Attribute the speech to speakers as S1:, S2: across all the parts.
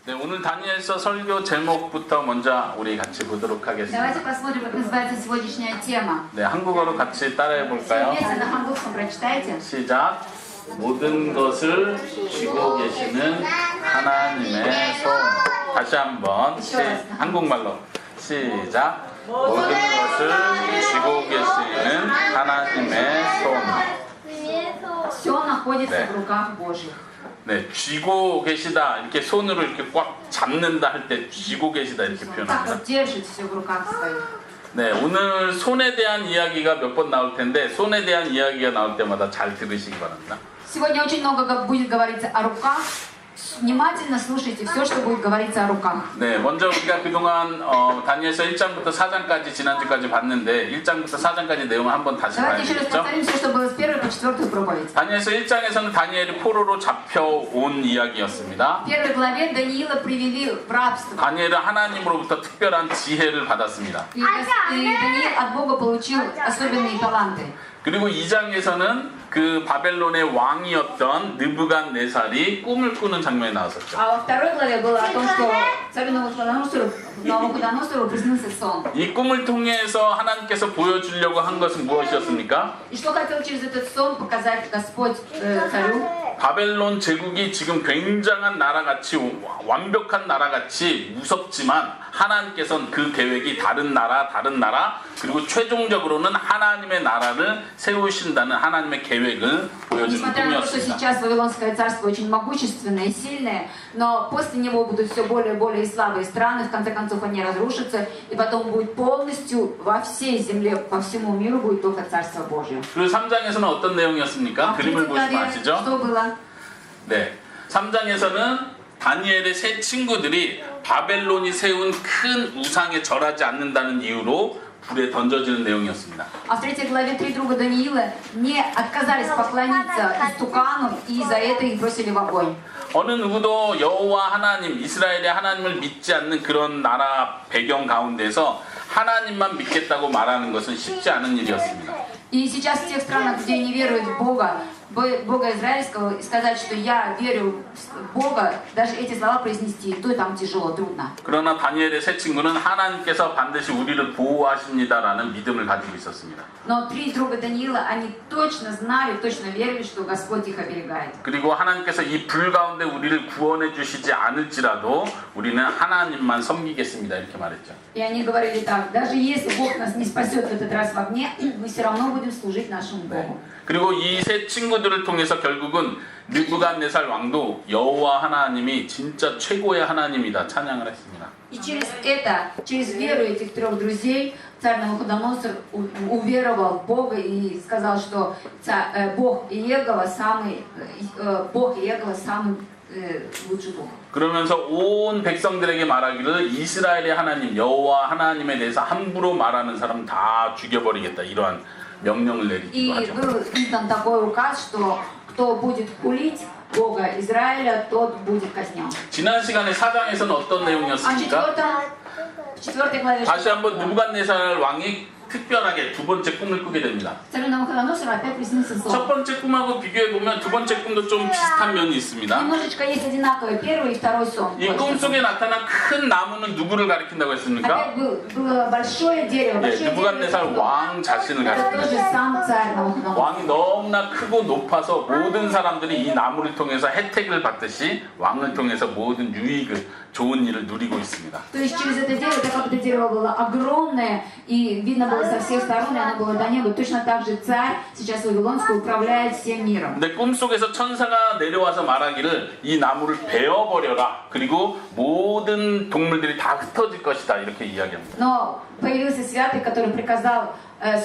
S1: 네, 오늘 다니엘서 설교 제목부터 먼저 우리 같이 보도록 하겠습니다.
S2: Давайте посмотрим, как называется сегодняшняя тема.
S1: 네, 한국어로 같이 따라해 볼까요?
S2: Вместе на ханглском прочитайте.
S1: 시작. 모든 것을 쥐고 계시는 하나님의 손. 다시 한번 한국말로 시작. 모든 것을 쥐고 계시는 하나님의 손.
S2: Все находится
S1: 네.
S2: в руках Божьих.
S1: 네, 쥐고 계시다 이렇게 손으로 이렇게 꽉 잡는다 할 때 쥐고 계시다 이렇게
S2: Так
S1: 표현합니다.
S2: вот держит все в руках своих.
S1: 네, 오늘 손에 대한 이야기가 몇 번 나올 텐데 손에 대한 이야기가 나올 때마다 잘 들으시기 바랍니다.
S2: Сегодня очень много будет говориться о руках. Внимательно слушайте все, что будет говориться о руках.
S1: 네, 먼저 우리가 그동안 다니엘서 1장부터 4장까지 지난주까지 봤는데 1장부터 4장까지 내용을 한번 다시
S2: Давайте еще раз
S1: 봐야겠죠?
S2: повторим все, что было с 1 по 4 проповедь.
S1: 다니엘서 1장에서는 다니엘이 포로로 잡혀온 이야기였습니다.
S2: В первой главе Даниила привели в рабство.
S1: 다니엘은 하나님으로부터 특별한 지혜를 받았습니다.
S2: И Даниил от Бога получил особенные таланты.
S1: 그리고 2장에서는 그 바벨론의 왕이었던 느부갓네살이 꿈을 꾸는 장면이 나왔었죠.
S2: А во второй главе было о том, что царю Навуходоносору приснился сон.
S1: 이 꿈을 통해서 하나님께서 보여주려고 한 것은 무엇이었습니까?
S2: И что хотел через этот сон показать Господь царю?
S1: 바벨론 제국이 지금 굉장한 나라같이 완벽한 나라같이 무섭지만 하나님께서는 그 계획이 다른 나라 그리고 최종적으로는 하나님의 나라를 세우신다는 하나님의 계획을 보여주는
S2: Несмотря на то, что
S1: 꿈이었습니다.
S2: сейчас Вавилонское царство очень могущественное и сильное, но после него будут все более и более слабые страны, в конце концов они разрушатся, и потом будет полностью во всей земле, по всему миру будет только Царство Божье.
S1: 그리고 3장에서는 어떤 내용이었습니까?
S2: А в
S1: 그림을
S2: третьей
S1: 보시면
S2: главе
S1: 아시죠?
S2: что было?
S1: 네, 3장에서는 다니엘의 세 친구들이 바벨론이 세운 큰 우상에 절하지 않는다는 이유로 불에 던져지는 내용이었습니다.
S2: А в третьей главе три друга Даниила не отказались поклониться истукану, и за это их бросили в огонь.
S1: 어느 누구도 여호와 하나님, 이스라엘의 하나님을 믿지 않는 그런 나라 배경 가운데서 하나님만 믿겠다고 말하는 것은 쉽지 않은 일이었습니다.
S2: И сейчас в тех странах, где не веруют в Бога израильского, сказать, что я верю в Бога, даже эти слова произнести, то там тяжело, трудно.
S1: 그러나 다니엘의 세 친구는 하나님께서 반드시 우리를 보호하십니다라는 믿음을 가지고 있었습니다.
S2: Но три друга Даниила, они точно знали, точно верили, что Господь их оберегает.
S1: 그리고 하나님께서 이 불 가운데 우리를 구원해 주시지 않을지라도 우리는 하나님만 섬기겠습니다. 이렇게 말했죠.
S2: И они говорили так: даже если Бог нас не спасет в этот раз в огне, мы все равно будем служить нашему Богу.
S1: 그리고 이 세 친구들을 통해서 결국은 느부갓네살 왕도 여호와 하나님이 진짜 최고의 하나님이다 찬양을 했습니다.
S2: И через веру этих трех друзей, царь Навуходоносор уверовал в Бога и сказал, что Бог Иегова самый лучший Бог.
S1: 그러면서 온 백성들에게 말하기를 이스라엘의 하나님 여호와 하나님에 대해서 함부로 말하는 사람 다 죽여버리겠다 이러한 명령을 내리기도
S2: И
S1: 하죠.
S2: был издан такой указ, что кто будет хулить Бога Израиля, тот будет казнен.
S1: 지난 시간에 4장에서는 어떤
S2: А
S1: 내용이었습니까?
S2: в четвертой главе
S1: 다시 한번 느부갓네살 왕이 특별하게 두 번째 꿈을 꾸게 됩니다.
S2: царю Навуходоносору опять приснился
S1: 첫
S2: сон.
S1: 번째 꿈하고 비교해 보면 두 번째 꿈도 좀 비슷한 면이 있습니다.
S2: Немножечко есть одинаковые, первый и второй сон.
S1: 이 꿈 속에 나타난 큰 나무는 누구를 가리킨다고 했습니까?
S2: Опять было большое дерево.
S1: 예, 느부갓네살 왕 자신을
S2: Это
S1: 가리킵니다.
S2: тоже сам царь Навуходоносор.
S1: 왕이 너무나 크고 높아서 모든 사람들이 이 나무를 통해서 혜택을 받듯이 왕을 통해서 모든 유익을 좋은 일을 누리고 있습니다.
S2: То есть через это дерево, так как это дерево было огромное и видно было со всех сторон, и оно было до неба, точно так же царь сейчас Вавилонский управляет всем миром.
S1: 근데 꿈속에서 천사가 내려와서 말하기를 이 나무를 베어버려라. 그리고 모든 동물들이 다 흩어질 것이다. 이렇게 이야기합니다.
S2: Но появился святый, который приказал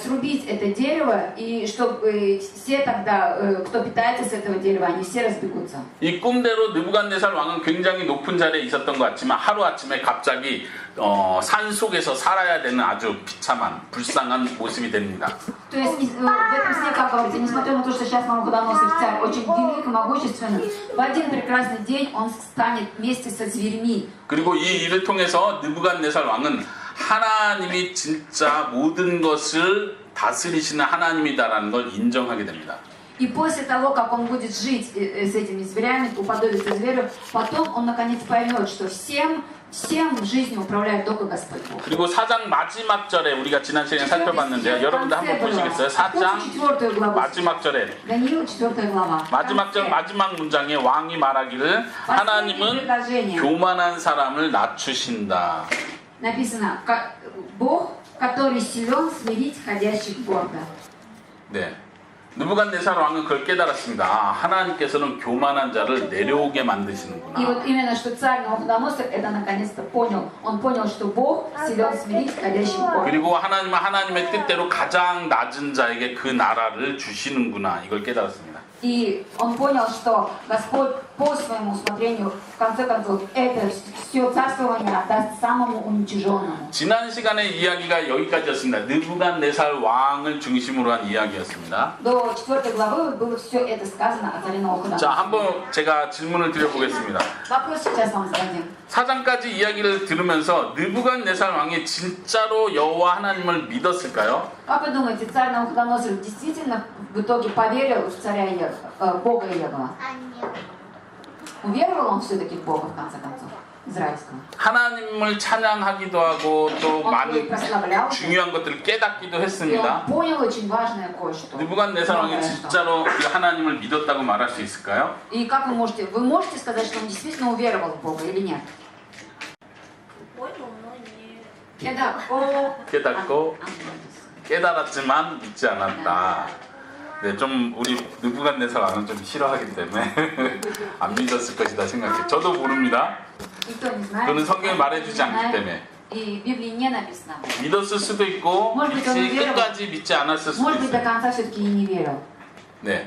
S2: срубить это дерево, и чтобы все тогда, кто питается с этого дерева, они все разбегутся.
S1: 이 꿈대로 느부갓네살 왕은 굉장히 높은 자리에 있었던 것 같지만 하루아침에 갑자기 산 속에서 살아야 되는 아주 비참한 불쌍한 모습이 됩니다.
S2: То есть в этом сне, как говорится, несмотря на то, что сейчас Навуходоносор царь очень велик и могущественный, в один прекрасный день он станет вместе со зверьми.
S1: 그리고 이 일을 통해서 느부갓네살 왕은 하나님이 진짜 모든 것을 다스리시는 하나님이다라는 걸 인정하게 됩니다.
S2: И после того, как он будет жить с этими зверями, уподобится зверю, потом он наконец поймет, что всем в жизни управляет только Господь Бог.
S1: 그리고 4장 마지막 절에 우리가 지난 시간에 살펴봤는데요. 여러분들 한번 보시겠어요? 4장
S2: 4 главу.
S1: 마지막 절에
S2: Даниила 4 глава.
S1: 마지막 절 마지막 문장에 왕이 말하기를 하나님은 교만한 사람을 낮추신다.
S2: Написано, Бог, который силен смирить ходящих гордо.
S1: 네. 느부갓네살 왕은 그걸 깨달았습니다. 아, 하나님께서는 교만한 자를 내려오게
S2: И
S1: 만드시는구나.
S2: вот именно что царь Навуходоносор это наконец-то понял. Он понял, что Бог силен смирить ходящих гордо.
S1: 그리고 하나님은 하나님의 뜻대로 가장 낮은 자에게 그 나라를 주시는구나. 이걸 깨달았습니다.
S2: И он понял, что Господь по своему усмотрению, в конце концов, это все царствование отдаст самому уничиженному.
S1: 지난 시간의 이야기가 여기까지였습니다. 느부갓네살 왕을 중심으로 한 이야기였습니다.
S2: До 4 главы было все это сказано о царе Навуходоносоре.
S1: 자, 한번 제가 질문을 드려보겠습니다.
S2: Вопрос сейчас вам зададим.
S1: 4장까지 이야기를 들으면서 느부갓네살 왕이 진짜로 여호와 하나님을 믿었을까요?
S2: Как вы думаете, царь Навуходоносор действительно в итоге поверил в царя Бога Иегова? Уверовал он все-таки в Бога, в конце концов, израильского?
S1: 하나님을 찬양하기도 하고 또
S2: Он
S1: 많은
S2: прославлял,
S1: 중요한 것들을 깨닫기도
S2: и
S1: 했습니다.
S2: он понял очень важное кое-что.
S1: 느부갓네살 왕이
S2: Многое что.
S1: 진짜로 그 하나님을 믿었다고 말할 수 있을까요?
S2: И как вы можете сказать, что он действительно уверовал в Бога или нет?
S1: 깨닫고 깨달았지만 믿지 않았다. 네, 좀 우리 느부갓네살 왕은 좀 싫어하기 때문에 안 믿었을 것이다 생각해. 저도 모릅니다.
S2: Никто не знает.
S1: 그거는 성경에 말해주지 않기 때문에.
S2: И в Библии не написано.
S1: 믿었을 수도 있고 믿지 끝까지 믿지 않았을 수도
S2: Может быть, до
S1: 있어요.
S2: конца все-таки и не верил.
S1: 네.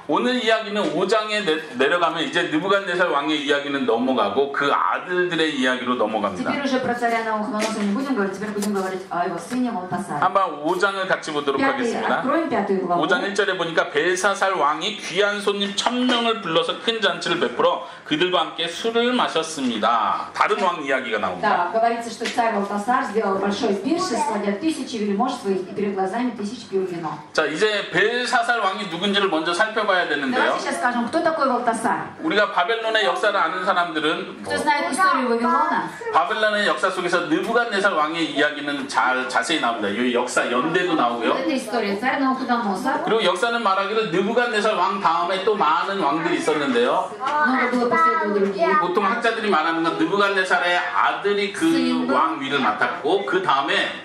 S1: 오늘 이야기는 5장에 내려가면 이제 느부갓네살 왕의 이야기는 넘어가고 그 아들들의 이야기로 넘어갑니다.
S2: Теперь уже про царя Навуходоносора не будем говорить, теперь будем говорить о его сыне Валтасаре.
S1: 한번 5장을 같이 보도록 하겠습니다.
S2: Откроем 5 главу.
S1: 5장 1절에 보니까 벨사살 왕이 귀한 손님 1000명을 불러서 큰 잔치를 베풀어 그들과 함께 술을 마셨습니다. 다른 왕 이야기가 나옵니다.
S2: Да, говорится, что царь Валтасар сделал большое пиршество для 1000 вельмож своих, и перед глазами 1000 пил вино.
S1: 자, 이제 벨사살 왕이 누군지를 먼저 살펴봐야 되는데요.
S2: Давайте сейчас скажем, кто такой Валтасар.
S1: 우리가 바벨론의 역사를 아는 사람들은
S2: Кто знает историю Вавилона?
S1: 바벨론의 역사 속에서 느부갓네살 왕의 이야기는 자세히 나옵니다. 이 역사 연대도
S2: Вот
S1: 나오고요.
S2: эта история. Царь Навуходоносор.
S1: 그리고 역사는 말하기를 느부갓네살 왕 다음에 또 많은 왕들이 있었는데요.
S2: Много было после этого других.
S1: 보통 학자들이 말하는 건 느부갓네살의 아들이 그 왕 위를 맡았고 그 다음에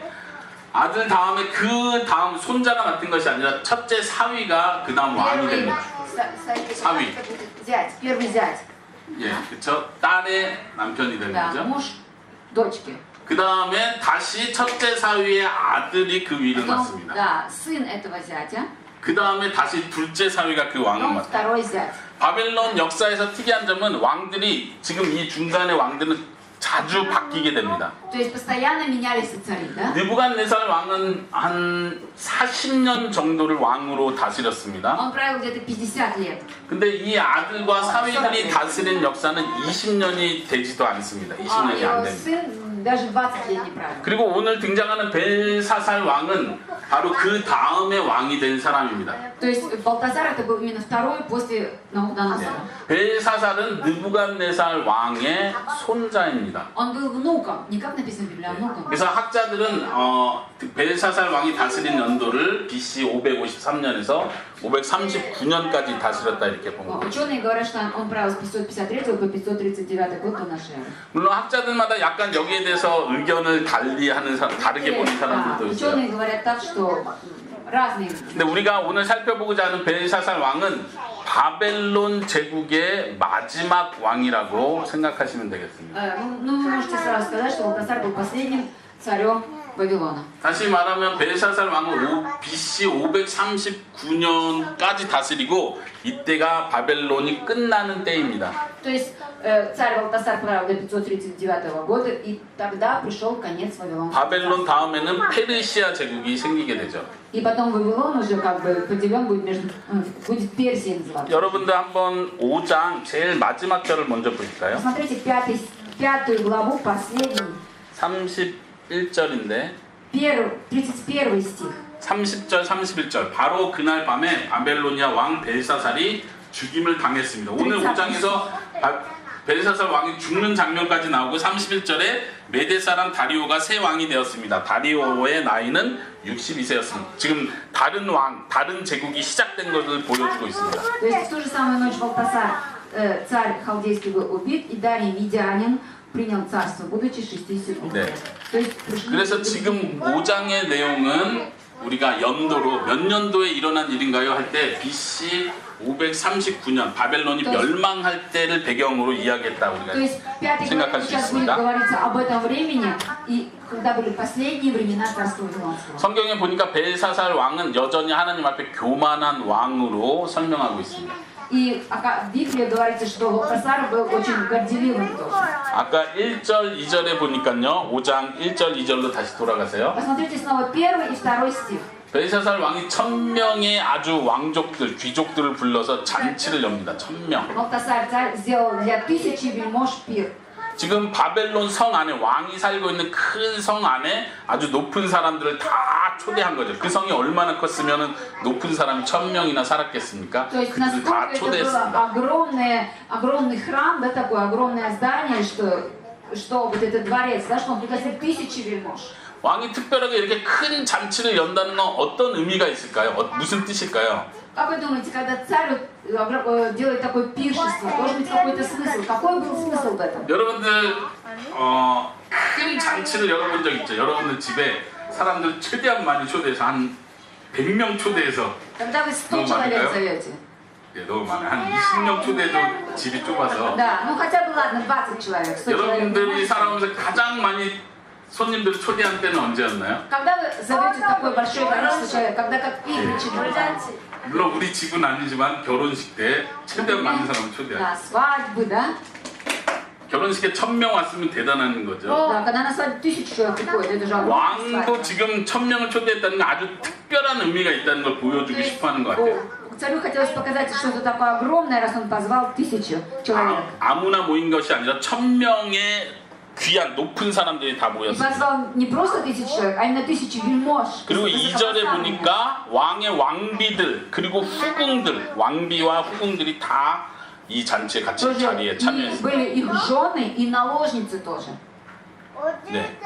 S1: 아들 다음에 그 다음 손자가 맡은 것이 아니라 첫째 사위가 그 다음 왕이 됩니다. 사위.
S2: Зять, первый зять.
S1: 예, 그쵸? 딸의 남편이 되는
S2: Да,
S1: 거죠.
S2: муж дочки.
S1: 그 다음에 다시 첫째 사위의 아들이 그 위를
S2: Потом,
S1: 맡습니다.
S2: да, сын этого зятя.
S1: 그 다음에 다시 둘째 사위가 그 왕을
S2: Потом
S1: 맡아요.
S2: второй зять.
S1: 바벨론 역사에서 특이한 점은 왕들이 지금 이 중간의 왕들은 자주 바뀌게 됩니다.
S2: То есть постоянно менялись цари, да?
S1: 느부갓네살 왕은 한 40년 정도를 왕으로 다스렸습니다.
S2: Он правил где-то 50 лет.
S1: 근데 이 아들과 사위들이 다스린 역사는 20년이 되지도 않습니다. 20년이 안
S2: его
S1: 됩니다.
S2: сын даже 20 лет не правил.
S1: 그리고 오늘 등장하는 벨사살 왕은 바로 그 다음에 왕이 된 사람입니다.
S2: То есть Балтазар это был именно второй после Навуходоносора.
S1: 벨사살은 느부갓네살 왕의 손자입니다.
S2: Он был внуком, не как написано в Библии, а внуком.
S1: 그래서 학자들은 벨사살 왕이 다스린 연도를 BC 553년에서 539년까지 다스렸다 이렇게 본 겁니다.
S2: Ученые говорят, что он правил с 553 по 539 год до нашей эры.
S1: 물론 학자들마다 약간 여기에 대해서 의견을 다르게 보는 사람들도 있어요.
S2: Ученые говорят так, что разные.
S1: 근데 우리가 오늘 살펴보고자 하는 벨사살 왕은 바벨론 제국의 마지막 왕이라고 생각하시면 되겠습니다.
S2: Ну, вы можете сразу сказать, что Валтасар был последним царем Вавилона.
S1: 다시 말하면 벨사살 왕은 BC 539년까지 다스리고 이때가 바벨론이 끝나는 때입니다.
S2: То есть царь Валтасар правил до 539 года, и тогда пришел конец Вавилона.
S1: 바벨론 다음에는 페르시아 제국이 생기게 되죠.
S2: И потом Вавилон уже как бы поделен будет Персией называться.
S1: 여러분들 한번 5장 제일 마지막 절을 먼저 보실까요?
S2: Посмотрите пятую главу, последний,
S1: 31절인데
S2: 31 стих.
S1: 30절 31절 바로 그날 밤에 바벨로니아 왕 벨사살이 죽임을 당했습니다. 오늘 5장에서 벨사살 왕이 죽는 장면까지 나오고 31절에 메대 사람 다리오가 새 왕이 되었습니다. 다리오의 나이는 62세였습니다. 지금 다른 왕, 다른 제국이 시작된 것을 보여주고 있습니다.
S2: То есть в ту же самую ночь Валтасар, царь халдейский, был убит, и Дарий Медианин принял царство, будучи 60 лет.
S1: 네.
S2: То есть пришли
S1: 그래서
S2: люди-
S1: 지금 5장의 내용은 우리가 연도로 몇 년도에 일어난 일인가요 할 때 BC 539년 바벨론이 멸망할 때를 배경으로 이야기했다 우리가
S2: То есть пятый
S1: 생각할
S2: глава
S1: 수
S2: сейчас будет
S1: 있습니다.
S2: говориться об этом времени, и когда были последние времена царства Вавилонского.
S1: 성경에 보니까 벨사살 왕은 여전히 하나님 앞에 교만한 왕으로 설명하고 있습니다.
S2: И в Библии говорится, что Валтасар был очень горделивым тоже.
S1: 아까 1절 2절에 보니까요 5장 1절 2절로 다시 돌아가세요.
S2: Посмотрите снова первый и второй стих.
S1: 벨사살 왕이 1000명의 아주 왕족들 귀족들을 불러서 잔치를 엽니다. 1000명.
S2: Валтасар царь сделал для 1000 вельмож пир.
S1: 지금 바벨론 성 안에 왕이 살고 있는 큰 성 안에 아주 높은 사람들을 다 초대한 거죠. 그 성이 얼마나 컸으면 높은 사람이 1000명이나 살았겠습니까?
S2: То есть
S1: 그들을 다
S2: насколько это
S1: 초대했습니다.
S2: было огромный храм, да, такое огромное здание, что вот этот дворец, да, что он пригласил 1000 вельмож.
S1: 왕이 특별하게 이렇게 큰 잔치를 연다는 건 어떤 의미가 있을까요? 무슨 뜻일까요?
S2: Как вы думаете, когда царь делает такое пиршество, должен быть какой-то смысл? Какой был смысл в этом?
S1: 여러분들 큰 잔치를 열어본 적 있죠? 여러분들 집에 사람들 최대한 많이 초대해서 한 100명 초대해서
S2: Когда вы 100
S1: Ну,
S2: человек
S1: маленькая.
S2: зовете.
S1: 예, 너무 많아요. 한 20명 초대해도 집이 좁아서
S2: Да, ну хотя бы ладно, 20 человек, 100 человек.
S1: 여러분들이 살아오면서 가장 많이 손님들을 초대한 때는 언제였나요?
S2: Когда вы зовете такое большое количество человек, когда какие причины?
S1: 물론 우리 집은 아니지만 결혼식 때 최대한 많은 사람을 초대해요.
S2: Да, свадьбы, да?
S1: 결혼식에 1000명 왔으면 대단한 거죠.
S2: Да, когда на свадьбу 1000 человек приходит, это же огромная
S1: 왕도
S2: свадьба.
S1: 지금 1000명을 초대했다는 건 아주 특별한 의미가 있다는 걸 보여주고 싶어 하는 것 같아요.
S2: Царю хотелось показать что-то такое огромное, раз он позвал 1000 человек.
S1: 아무나 모인 것이 아니라 1000명의 귀한 높은 사람들이 다
S2: И
S1: 모였습니다.
S2: позвал не просто 1000 человек, а именно 1000 вельмож.
S1: 그리고 2절에 보니까 왕의 왕비들 그리고 후궁들 왕비와 후궁들이 다 이 잔치에 같이
S2: Тоже
S1: 자리에
S2: и
S1: 참여했습니다.
S2: были их жены и наложницы тоже.
S1: 네.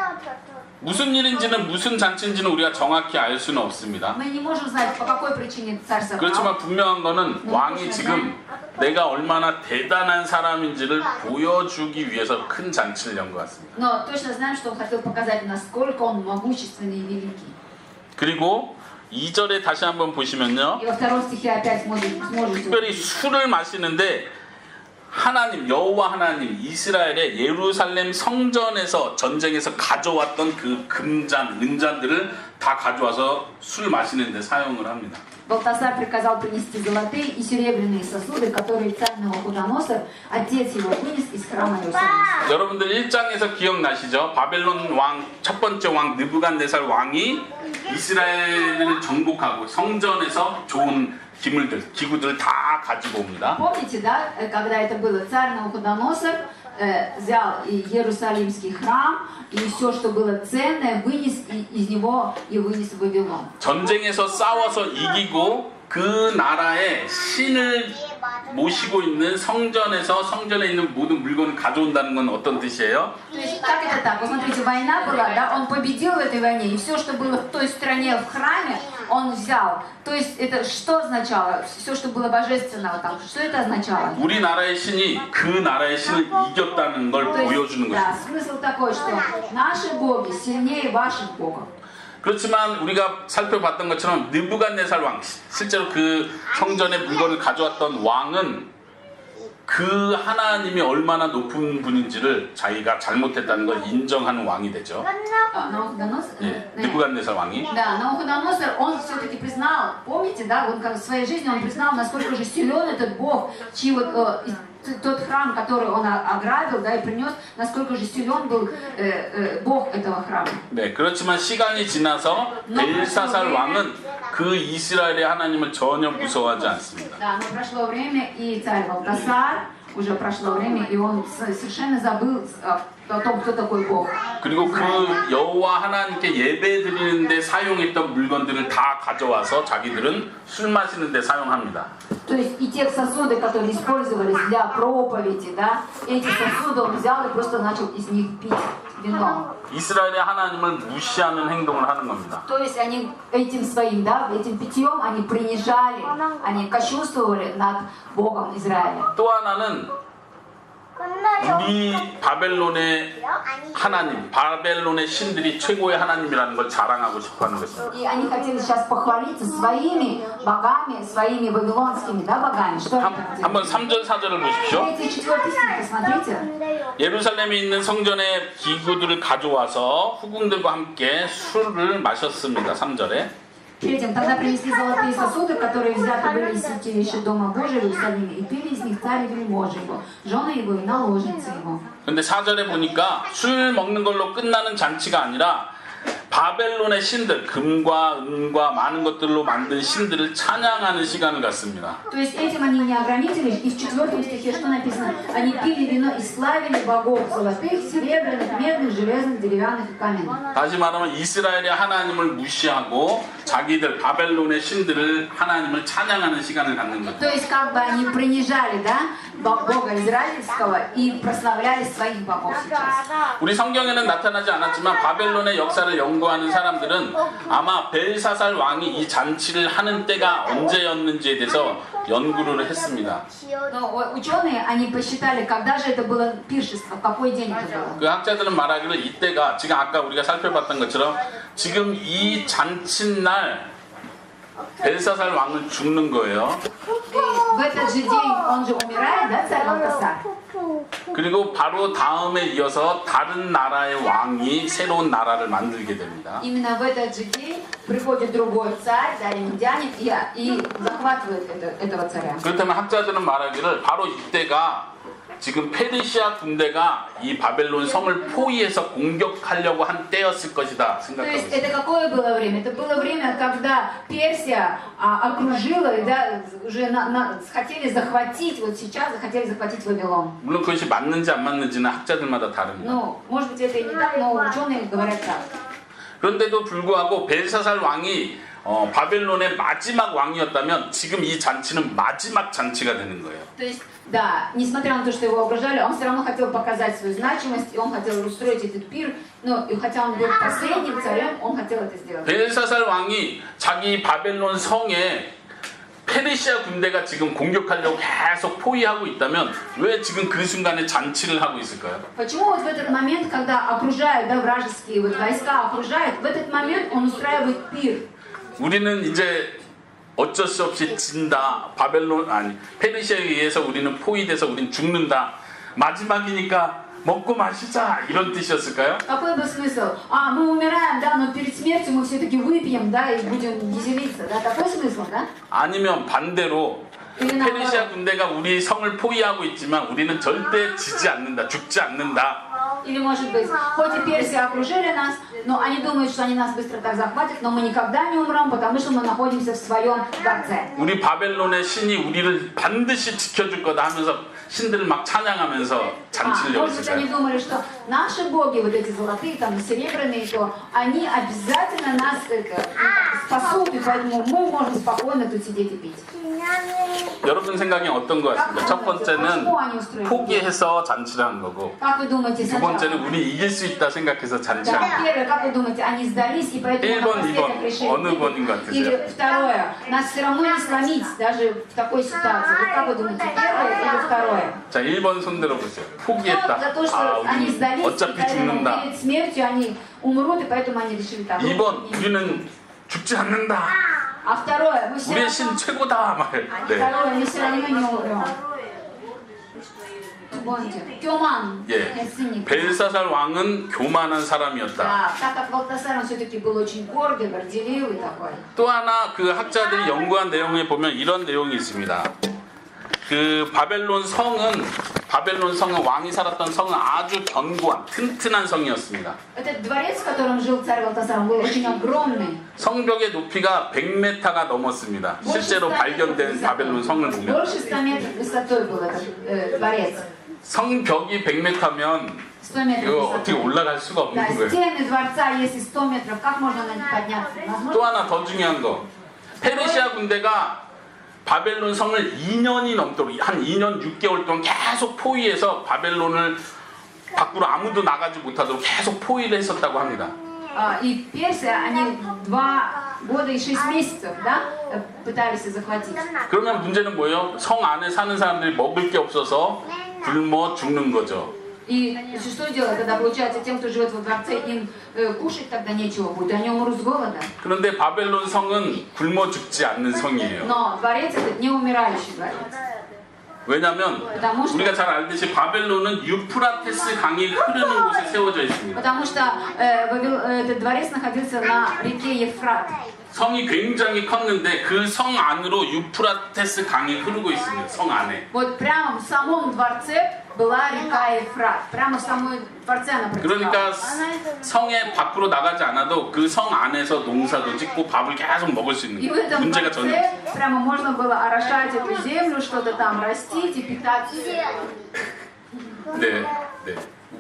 S1: 무슨 일인지는 무슨 잔치인지는 우리가 정확히 알 수는 없습니다.
S2: Мы не можем знать, по какой причине царь собрал.
S1: 그렇지만 분명한 거는 왕이 지금 내가 얼마나 대단한 사람인지를 보여주기 위해서 큰 잔치를 연 것 같습니다.
S2: Но точно знаем, что он хотел показать, насколько он могущественный и великий.
S1: 그리고 2절에 다시 한번 보시면요.
S2: И во втором стихе опять сможете
S1: 특별히 술을 마시는데 하나님 여호와 하나님 이스라엘의 예루살렘 성전에서 전쟁에서 가져왔던 그 금잔 은잔들을 다 가져와서 술 마시는데 사용을 합니다.
S2: Валтасар приказал принести золотые и серебряные сосуды, которые царь Навуходоносор, отец его, вынес из храма Иерусалимского.
S1: 여러분들 1장에서 기억나시죠? 바벨론 왕 첫 번째 왕 느부갓네살 왕이 이스라엘을 정복하고 성전에서 좋은 기구들을 다 가지고 옵니다.
S2: Помните, да, когда это было, царь Навуходоносор взял и Иерусалимский храм, и все, что было ценное, вынес из него и вынес в Вавилон.
S1: 전쟁에서 싸워서 이기고 그 나라의 신을 모시고 있는 성전에서 성전에 있는 모든 물건을 가져온다는 건 어떤 뜻이에요?
S2: То есть, как это так? Посмотрите, война была, да, он победил в этой войне, и все, что было в той стране, в храме, он взял. То есть, это что означало? Все, что было божественного там, что это означало?
S1: 우리나라의 신이 그 나라의 신을 이겼다는 걸
S2: То есть,
S1: 보여주는
S2: да,
S1: 것입니다.
S2: смысл такой, что наши боги сильнее ваших богов.
S1: 그렇지만 우리가 살펴봤던 것처럼 느부갓네살 왕, 실제로 그 성전의 물건을 가져왔던 왕은 그 하나님이 얼마나 높은 분인지를 자기가 잘못했다는 걸 인정하는 왕이 되죠.
S2: Навуходоносор?
S1: 예, 느부갓네살 왕이.
S2: Да, Навуходоносор, он все-таки признал, помните, да, он как в своей жизни он признал, насколько же силен этот бог, чьи вот тот храм, который он ограбил, да, и принес, насколько же силен был бог этого храма.
S1: 네, 그렇지만 시간이 지나서 벨사살 왕은 그 이스라엘의 하나님을 전혀 무서워하지 않습니다.
S2: Да, но прошло время, и царь Валтасар, уже прошло время, и он совершенно забыл о том, кто такой Бог.
S1: 그리고 그 여호와 하나님께 예배 드리는데 사용했던 물건들을 다 가져와서 자기들은 술 마시는데 사용합니다.
S2: То есть и те сосуды, которые использовались для проповеди, да, эти сосуды он взял и просто начал из них пить вино.
S1: 이스라엘의 하나님을 무시하는 행동을 하는 겁니다.
S2: То есть они этим своим, да, этим питьем они принижали, они кощунствовали над Богом Израиля.
S1: 또 하나는 우리 바벨론의 하나님, 바벨론의 신들이 최고의 하나님이라는 걸 자랑하고 싶어하는 것입니다.
S2: И они хотели сейчас похвалиться своими богами, своими вавилонскими, да, богами. Что они там делали?
S1: 한번 3절 4절을 보십시오.
S2: 3-4 стих, посмотрите.
S1: 예루살렘에 있는 성전의 기구들을 가져와서 후궁들과 함께 술을 마셨습니다. 3절에.
S2: Перед этим тогда принесли золотые сосуды, которые взяты были из святилища Дома Божьего в Иерусалиме, и пили из них царь и вельможи его, жены его и наложницы его.
S1: 근데 4절에 보니까 술 먹는 걸로 끝나는 잔치가 아니라 바벨론의 신들, 금과 은과 많은 것들로 만든 신들을 찬양하는 시간을 갖습니다.
S2: То есть этим они не ограничились, и в 4 стихе что написано? Они пили вино и славили богов золотых, серебряных, медных, железных, деревянных и каменных.
S1: 다시 말하면 이스라엘의 하나님을 무시하고 자기들 바벨론의 신들을 하나님을 찬양하는 시간을 갖는 거죠.
S2: То есть как бы они принижали, да, Бога израильского и прославляли своих богов сейчас.
S1: 우리 성경에는 나타나지 않았지만 바벨론의 역사를 연구하는 사람들은 아마 벨사살 왕이 이 잔치를 하는 때가 언제였는지에 대해서 연구를 했습니다.
S2: Но ученые, они посчитали, когда же это было пиршество, в какой день это было.
S1: 그 학자들은 말하기를 이때가 지금 아까 우리가 살펴봤던 것처럼 지금 이 잔칫날 벨사살 왕은 죽는 거예요.
S2: В этот же день он же умирает, да, царь Валтасар?
S1: 그리고 바로 다음에 이어서 다른 나라의 왕이 새로운 나라를 만들게 됩니다.
S2: Именно в этот же день приходит другой царь, царь медианин, и захватывает этого царя.
S1: 그렇다면 학자들은 말하기를 바로 이때가 지금 페르시아 군대가 이 바벨론 성을 포위해서 공격하려고 한 때였을 것이다
S2: То
S1: 생각하고
S2: есть
S1: 있습니다.
S2: это какое было время? Это было время, когда Персия окружила, и, да, уже хотели захватить, вот сейчас захотели захватить Вавилон.
S1: 물론 그것이 맞는지 안 맞는지는 학자들마다 다릅니다.
S2: Ну, может быть, это и не так, но ученые говорят так.
S1: 그런데도 불구하고 벨사살 왕이 바벨론의 마지막 왕이었다면 지금 이 잔치는 마지막 잔치가 되는 거예요.
S2: То есть, да, несмотря на то, что его окружали, он все равно хотел показать свою значимость, и он хотел устроить этот пир, но и хотя он был последним царем, он хотел это сделать.
S1: 벨사살 왕이 자기 바벨론 성에 페르시아 군대가 지금 공격하려고 계속 포위하고 있다면 왜 지금 그 순간에 잔치를 하고 있을까요?
S2: Почему вот в этот момент, когда окружают, да, вражеские вот войска окружают, в этот момент он устраивает пир?
S1: 우리는 이제 어쩔 수 없이 진다. 바벨론 아니 페르시아에 의해서 우리는 포위돼서 우리는 죽는다. 마지막이니까 먹고 마시자 이런 뜻이었을까요?
S2: Какой был смысл? Мы умираем, да, но перед смертью мы все-таки выпьем, да, и будем веселиться, да, такой смысл, да?
S1: 아니면 반대로 페르시아 군대가 우리 성을 포위하고 있지만 우리는 절대 지지 않는다. 죽지 않는다.
S2: Или может быть, хоть и Персия окружили нас, но они думают, что они нас быстро так захватят, но мы никогда не умрем, потому что мы находимся в своем дворце.
S1: 우리 바벨론의 신이 우리를 반드시 지켜줄 거다 하면서 신들을 막 찬양하면서 잔치를
S2: Может быть, они
S1: 열었을까요?
S2: думали, что наши боги, вот эти золотые, там, серебряные, то они обязательно нас спасут, и поэтому мы можем спокойно тут сидеть и пить.
S1: 여러분 생각이 어떤 것 같습니다. 첫 번째는 포기해서 잔치를 한 거고
S2: Как вы думаете,
S1: 두 번째는 우리 이길 수 있다 생각해서 잔치한
S2: Да,
S1: 거고
S2: первое, как вы думаете, они сдались, и поэтому
S1: 1번,
S2: напоследок
S1: 2번
S2: решили.
S1: 어느 번인 것
S2: Или
S1: 같으세요?
S2: второе, нас все равно не сломить, даже в такой ситуации. Вот как вы думаете, первое или второе?
S1: 자 1번 손 들어보세요.
S2: За
S1: 포기했다.
S2: то, что они
S1: 우리
S2: сдались, и
S1: 어차피
S2: поэтому
S1: 죽는다.
S2: перед смертью они умрут, и поэтому они решили так.
S1: 2번 우리는 죽지 않는다.
S2: А второе, мы все
S1: 우리의
S2: равно...
S1: 신 최고다. 말. 네.
S2: Второе, мы все равно не умрем. Помните, Кёман,
S1: 예.
S2: сын.
S1: 벨사살 왕은 교만한 사람이었다.
S2: Да, так как Валтасар, он все-таки был очень гордый, горделивый такой.
S1: 또 하나 그 학자들이 연구한 내용에 보면 이런 내용이 있습니다. 그 바벨론 성은 바벨론 성은 왕이 살았던 성은 아주 견고한 튼튼한 성이었습니다.
S2: Этот дворец, в котором жил царь Валтасар, он был очень огромный.
S1: 성벽의 높이가 100m가 넘었습니다. 실제로 발견된 바벨론 성을 보면
S2: Больше 100 метров высотой был этот дворец.
S1: 성벽이 100m면
S2: 100 метров
S1: 이거 어떻게
S2: высотой.
S1: 올라갈 수가
S2: Да,
S1: 없는 거예요.
S2: стены дворца, если 100 метров, как можно на них подняться?
S1: 또
S2: Возможно?
S1: 하나 더 중요한 거, 페르시아 군대가 바벨론 성을 2년이 넘도록 한 2년 6개월 동안 계속 포위해서 바벨론을 밖으로 아무도 나가지 못하도록 계속 포위를 했었다고 합니다.
S2: И Персия, они 2 года и 6 месяцев, да, пытались захватить.
S1: 그러면 문제는 뭐예요? 성 안에 사는 사람들이 먹을 게 없어서 굶어 죽는 거죠.
S2: И что делать тогда? Получается, тем, кто живет во дворце, им кушать тогда нечего будет, и они умрут с голода.
S1: 그런데 바벨론 성은 굶어 죽지 않는 성이에요.
S2: Но дворец этот не умирающий дворец.
S1: 왜냐하면 우리가 잘 알듯이 바벨론은 유프라테스 강이 흐르는 곳에 세워져 있습니다.
S2: Потому что этот дворец находился на реке Ефрат.
S1: 성이 굉장히 컸는데 그 성 안으로 유프라테스 강이 흐르고 있습니다. 성 안에.
S2: Вот прямо в самом дворце была река Ефрат. Прямо в самом дворце она протекала.
S1: 그러니까 성에 밖으로 나가지 않아도 그 성 안에서 농사도 짓고 밥을 계속 먹을 수
S2: И в
S1: 있는 거예요.
S2: этом
S1: 문제가 전혀 없어요.
S2: дворце прямо можно было орошать эту землю, что-то там растить и питаться.
S1: 네, 네.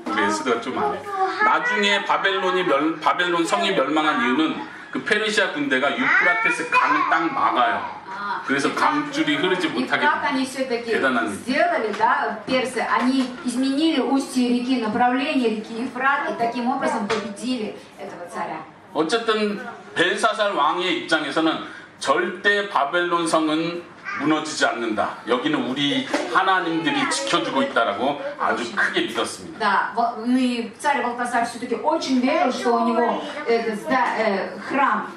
S1: 우리 에스더가 좀 안 해. 나중에 바벨론 성이 멸망한 이유는 그 페르시아 군대가 유프라테스 강을 딱 막아요. 그래서 강줄이 흐르지
S2: И
S1: 못하게
S2: как они все-таки
S1: 대단한 일.
S2: сделали, да, персы, они изменили устье реки, направление реки Ефрат, и таким образом победили этого царя.
S1: 어쨌든 벨사살 왕의 입장에서는 절대 바벨론 성은 무너지지 않는다. 여기는 우리 하나님들이 지켜주고 있다라고 아주 크게 믿었습니다.
S2: Да, и царь Валтасар все-таки очень верил, что у него храм,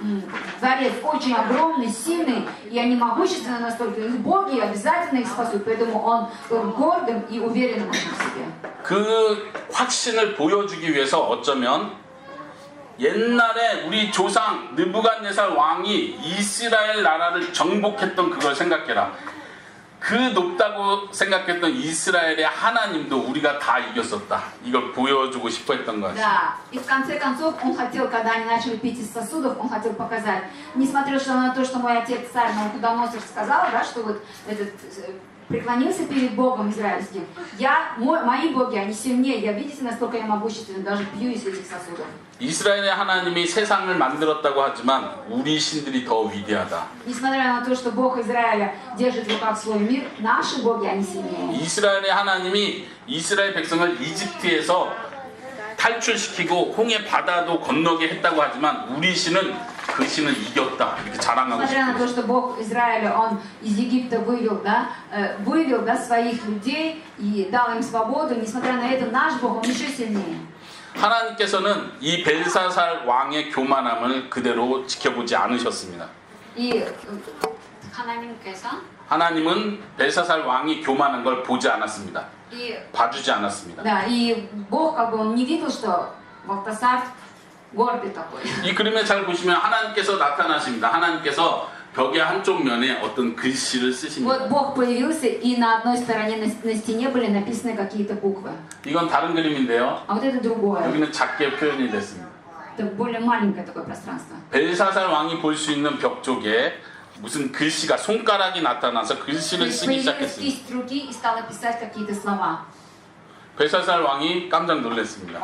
S2: дворец очень огромный, сильный, и они могущественны настолько, их боги обязательно их спасут, поэтому он был гордым и уверенным в себе.
S1: 그 확신을 보여주기 위해서 어쩌면 옛날에 우리 조상 느부갓네살 왕이 이스라엘 나라를 정복했던 그걸 생각해라. 그 높다고 생각했던 이스라엘의 하나님도 우리가 다 이겼었다. 이걸 보여주고 싶어 했던 것 같습니다.
S2: Да, и в конце концов он хотел, когда они начали пить из сосудов, он хотел показать, несмотря на то, что мой отец царь Навуходоносор сказал, да, что вот этот преклонился перед Богом израильским. Мои боги, они сильнее. Я видите, насколько я могущественен, даже пью из этих сосудов.
S1: 이스라엘의 하나님이 세상을 만들었다고 하지만 우리 신들이 더 위대하다.
S2: Несмотря на то, что Бог Израиля держит в руках свой мир, наши боги, они сильнее.
S1: 이스라엘의 하나님이 이스라엘 백성을 이집트에서 탈출시키고 홍해 바다도 건너게 했다고 하지만 우리 신은 그 신은 이겼다. 이렇게 자랑하고
S2: Несмотря на то,
S1: 싶어요.
S2: что Бог Израиля, Он из Египта вывел своих людей и дал им свободу, несмотря на это, наш Бог, Он еще сильнее.
S1: 하나님께서는 이 벨사살 왕의 교만함을 그대로 지켜보지 않으셨습니다.
S2: И
S1: 하나님은 벨사살 왕이 교만한 걸 보지 않았습니다. 봐주지 않았습니다.
S2: Да, и Бог как бы он не видел, что Валтасар гордый такой.
S1: 이 그림에 잘 보시면 하나님께서 나타나십니다. 하나님께서 벽의 한쪽 면에 어떤 글씨를 쓰십니다.
S2: Вот Бог появился, и на одной стороне на стене были написаны какие-то буквы.
S1: 이건 다른 그림인데요.
S2: А вот это другое.
S1: 여기는 작게 표현이 됐습니다.
S2: Это более маленькое такое пространство.
S1: 벨사살 왕이 볼 수 있는 벽 쪽에 무슨 글씨가 손가락이 나타나서 글씨를 쓰기
S2: Появилась
S1: 시작했습니다.
S2: кисть руки и стала писать какие-то слова.
S1: 벨사살 왕이 깜짝 놀랐습니다.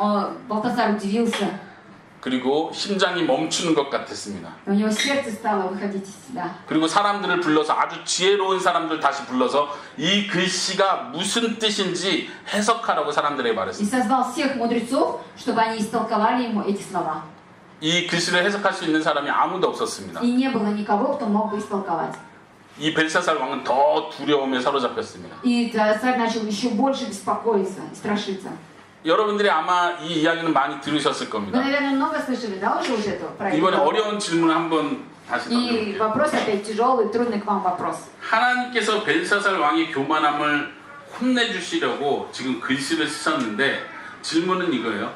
S2: Балтасар удивился.
S1: 그리고 심장이 멈추는 것 같았습니다.
S2: У него сердце стало выходить из себя.
S1: 그리고 사람들을 불러서 아주 지혜로운 사람들 다시 불러서 이 글씨가 무슨 뜻인지 해석하라고 사람들에게
S2: И
S1: 말했습니다.
S2: созвал всех мудрецов, чтобы они истолковали ему эти слова.
S1: 이 글씨를 해석할 수 있는 사람이 아무도 없었습니다.
S2: И не было никого, кто мог бы истолковать.
S1: 이 벨사살 왕은 더 두려움에 사로잡혔습니다.
S2: И царь начал еще больше беспокоиться и страшиться.
S1: 여러분들이 아마 이 이야기는 많이 들으셨을
S2: Вы,
S1: 겁니다.
S2: наверное, много слышали, да, уже этого про
S1: 이번에
S2: это?
S1: 어려운 질문을 한번 다시
S2: И
S1: 던져볼게요.
S2: вопрос опять тяжелый, трудный к вам вопрос.
S1: 하나님께서 벨사살 왕의 교만함을 혼내주시려고 지금 글씨를 쓰셨는데 질문은 이거예요.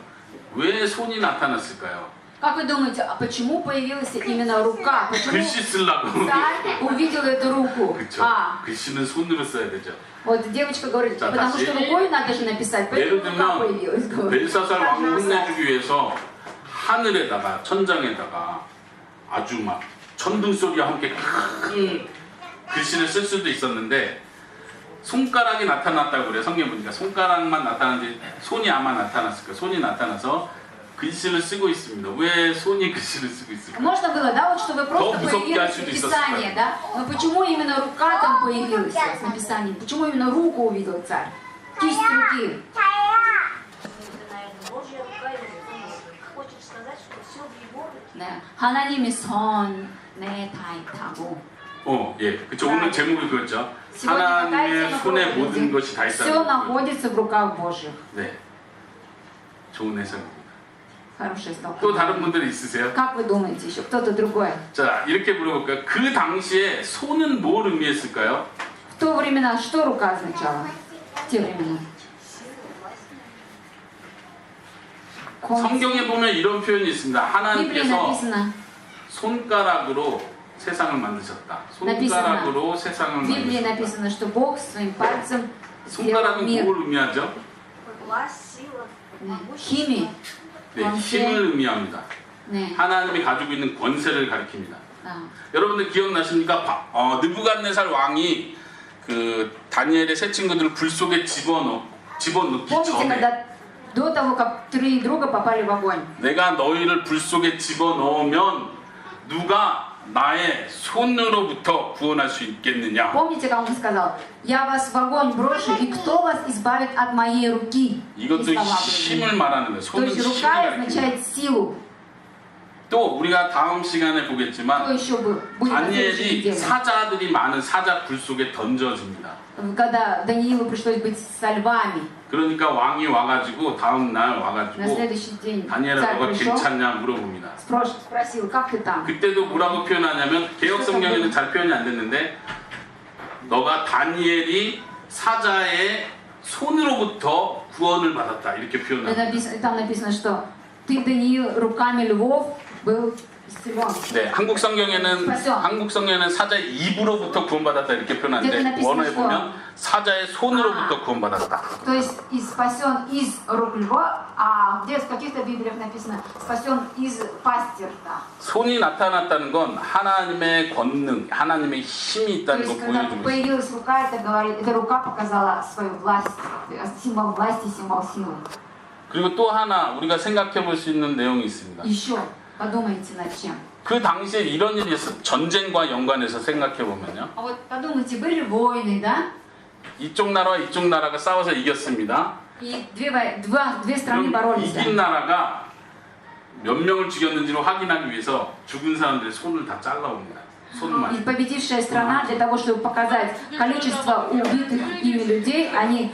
S1: 왜 손이 나타났을까요?
S2: Как вы думаете, а почему появилась именно рука? Почему
S1: 글씨 쓰려고.
S2: царь увидел эту руку?
S1: 그렇죠.
S2: А,
S1: 글씨는 손으로 써야 되죠.
S2: вот девочка говорит,
S1: 자,
S2: потому
S1: 다시.
S2: что рукой надо же написать,
S1: 예를
S2: поэтому рука
S1: 들면
S2: появилась. говорит.
S1: 벨사살 왕을
S2: Как же
S1: 혼내주기 위해서 하늘에다가 천장에다가 아주 막 천둥 소리와 함께 큰 글씨를 쓸 수도 있었는데 손가락이 나타났다고 그래. 성경 보니까 손가락만 나타났는데 손이 아마 나타났을 거야. 손이 나타나서 글씨를 쓰고 있습니다. 왜 손이 글씨를 쓰고 있을까?
S2: Можно было, да, вот чтобы просто
S1: 무섭게 할
S2: появилось
S1: 수도
S2: написание,
S1: 있었을
S2: да? Но почему именно рука там появилась с написанием? Почему именно руку увидел царь? Кисть руки.
S3: Это, наверное, Божья рука или хочет сказать, что все в его руке.
S2: 네. 하나님의 손 내 타이타고.
S1: 예, 그쵸. 오늘 제목이 그거죠.
S2: Сегодня какая
S1: 하나님의
S2: тема
S1: 손에 모든
S2: проповеди?
S1: 것이 다
S2: Все
S1: 있다는 거예요.
S2: находится в руках Божьих.
S1: 네, 좋은 해석입니다.
S2: Хорошее
S1: 또 다른
S2: столкновение.
S1: 분들 있으세요?
S2: Как вы думаете, еще кто-то другой?
S1: 자, 이렇게 물어볼까요? 그 당시에 손은 뭘 의미했을까요?
S2: В то времена что рука означала? В те времена.
S1: 성경에 보면 이런 표현이 있습니다.
S2: В Библии
S1: 하나님께서
S2: написано,
S1: 손가락으로 세상을 만드셨다.
S2: написано,
S1: 손가락으로 세상을
S2: в Библии
S1: 만드셨다.
S2: написано, что Бог своим пальцем сделал
S1: 손가락은
S2: мир.
S1: 뭘 의미하죠?
S3: Власть, сила,
S2: 힘이,
S1: 네,
S2: 권세.
S1: 힘을 의미합니다.
S2: 네,
S1: 하나님이 가지고 있는 권세를 가리킵니다.
S2: 아.
S1: 여러분들 기억나십니까? 느부갓네살 왕이 그 다니엘의 세 친구들을 불 속에 집어넣기
S2: Помните,
S1: 전에
S2: когда до того, как три друга попали в огонь,
S1: 내가 너희를 불 속에 집어넣으면 누가 나의 손으로부터 구원할 수 있겠느냐?
S2: помните, как он сказал, я вас в огонь брошу, и кто вас избавит от моей руки? И
S1: 이것도
S2: слова
S1: 힘을
S2: были.
S1: 말하는 거예요.
S2: То
S1: 손은
S2: есть
S1: 힘을
S2: рука
S1: 가리킵니다.
S2: означает силу.
S1: 또 우리가 다음 시간에
S2: Что
S1: 보겠지만
S2: еще будет на следующей
S1: 다니엘이
S2: неделе?
S1: 사자들이 많은 사자 불 속에 던져집니다.
S2: Когда Даниилу пришлось быть со львами.
S1: 그러니까 왕이 와가지고 다음 날
S2: На
S1: 와가지고
S2: следующий день
S1: 다니엘아
S2: царь
S1: 너가
S2: пришел,
S1: 괜찮냐 물어봅니다.
S2: спросил, как ты там?
S1: 그때도 뭐라고 표현하냐면 개혁 성경에는 잘 표현이 안 됐는데 너가 다니엘이 사자의 손으로부터 구원을 받았다 이렇게 표현합니다.
S2: Там написано, что ты, Даниил, руками львов был исцелен.
S1: 네, 한국 성경에는 사자의 입으로부터 구원받았다 이렇게 표현하는데 원어에 보면 사자의 손으로부터 구원받았다.
S2: То есть и спасен из рук льва, а где в каких-то библиях написано спасен из пасти рта.
S1: 손이 나타났다는 건 하나님의 권능, 하나님의 힘이
S2: То
S1: 있다는 걸
S2: есть когда
S1: 보여주고 있습니다.
S2: появилась рука, это говорит, эта рука показала свою власть, символ власти, символ силы.
S1: 그리고 또 하나 우리가 생각해 볼 수 있는 내용이 있습니다.
S2: Еще подумайте над чем.
S1: 그 당시에 이런 일이 있었어요. 전쟁과 연관해서 생각해 보면요.
S2: А вот подумайте, были войны, да?
S1: 이쪽 나라와 이쪽 나라가 싸워서 이겼습니다.
S2: И две страны
S1: 그럼
S2: боролись.
S1: 이긴 나라가 몇 명을 죽였는지를 확인하기 위해서 죽은 사람들의 손을 다 잘라옵니다.
S2: И
S1: 손만.
S2: победившая страна, для того, чтобы показать количество убитых ими людей, они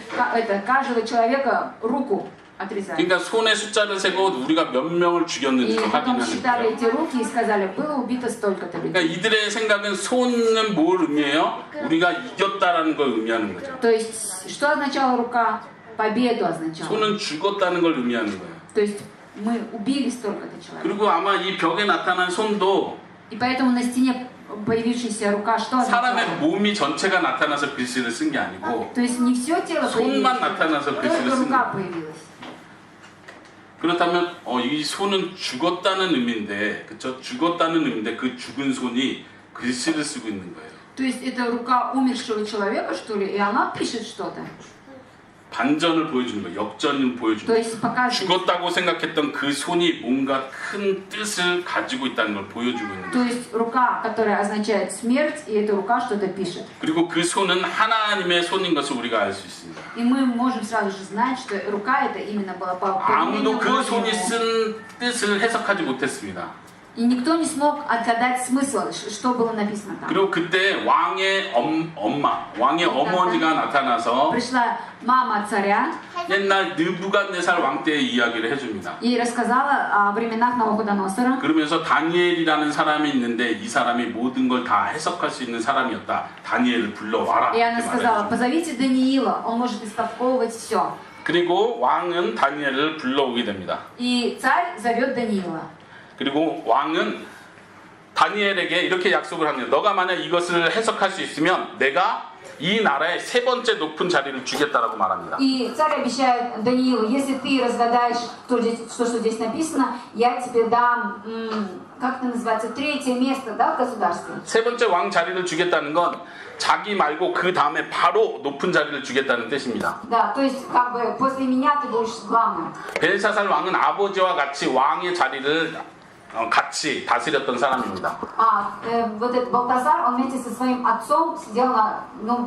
S2: каждого человека руку отрезали.
S1: 그러니까 손에 숫자를 세고 우리가 몇 명을
S2: И
S1: 죽였는지를
S2: потом
S1: 확인하는
S2: считали
S1: 거예요.
S2: эти руки и сказали, было убито столько-то
S1: 그러니까
S2: людей.
S1: 이들의 생각은 손은 뭘 의미해요? 우리가 이겼다라는 걸 의미하는 거죠.
S2: То есть, что означала рука? Победу означала.
S1: 손은 죽었다는 걸 의미하는 거예요.
S2: То есть, мы убили столько-то человек.
S1: 그리고 아마 이 벽에 나타난 손도
S2: И поэтому на стене появившаяся рука, что
S1: 사람의
S2: означала?
S1: 몸이 전체가 나타나서 글씨를 쓴 게 아니고
S2: То есть, не все тело
S1: 손만
S2: появилось,
S1: 나타나서 글씨를
S2: только
S1: 쓴
S2: рука
S1: 거예요.
S2: появилась.
S1: 그렇다면 이 손은 죽었다는 의미인데, 그렇죠? 죽었다는 의미인데 그 죽은 손이 글씨를 쓰고 있는 거예요.
S2: То есть, это рука умершего человека, что ли, и она пишет что-то.
S1: 반전을 보여주는 거예요. 역전을 보여주는
S2: То
S1: 거예요.
S2: есть, показывает.
S1: 죽었다고 생각했던 그 손이 뭔가 큰 뜻을 가지고 있다는 걸 보여주고 있는
S2: То
S1: 거예요.
S2: есть рука, которая означает смерть, и эта рука что-то пишет.
S1: 그리고 그 손은 하나님의 손인 것을 우리가 알 수 있습니다.
S2: И мы можем сразу же знать, что рука это именно была по
S1: 아무도
S2: повелению
S1: 그 손이
S2: Божьему.
S1: 쓴 뜻을 해석하지 못했습니다.
S2: И никто не смог отгадать смысл, что было написано там.
S1: 그리고 그때 왕의 왕의 어머니가 나타나서
S2: Пришла мама царя
S1: 옛날 느부갓네살 왕 때의 이야기를 해줍니다.
S2: и рассказала о временах Навуходоносора.
S1: 그러면서 다니엘이라는 사람이 있는데 이 사람이 모든 걸 다 해석할 수 있는 사람이었다. 다니엘을 불러와라.
S2: И она
S1: 이렇게
S2: сказала,
S1: 말해줍니다.
S2: позовите Даниила, он может истолковывать все.
S1: 그리고 왕은 다니엘을 불러오게 됩니다.
S2: И царь зовет Даниила.
S1: 그리고 왕은 다니엘에게 이렇게 약속을 합니다. 너가 만약 이것을 해석할 수 있으면 내가 이 나라의 세 번째 높은 자리를 주겠다라고 말합니다.
S2: И царь обещает Даниилу, если ты разгадаешь то, что здесь написано, я тебе дам, как это называется, третье место, да, в государстве.
S1: 세 번째 왕 자리를 주겠다는 건 자기 말고 그 다음에 바로 높은 자리를 주겠다는 뜻입니다.
S2: Да, то есть, как бы, после меня ты будешь главным.
S1: 벨사살 왕은 아버지와 같이 왕의 자리를 같이 다스렸던 사람입니다.
S2: Вот этот Балтазар, он вместе со своим отцом сидел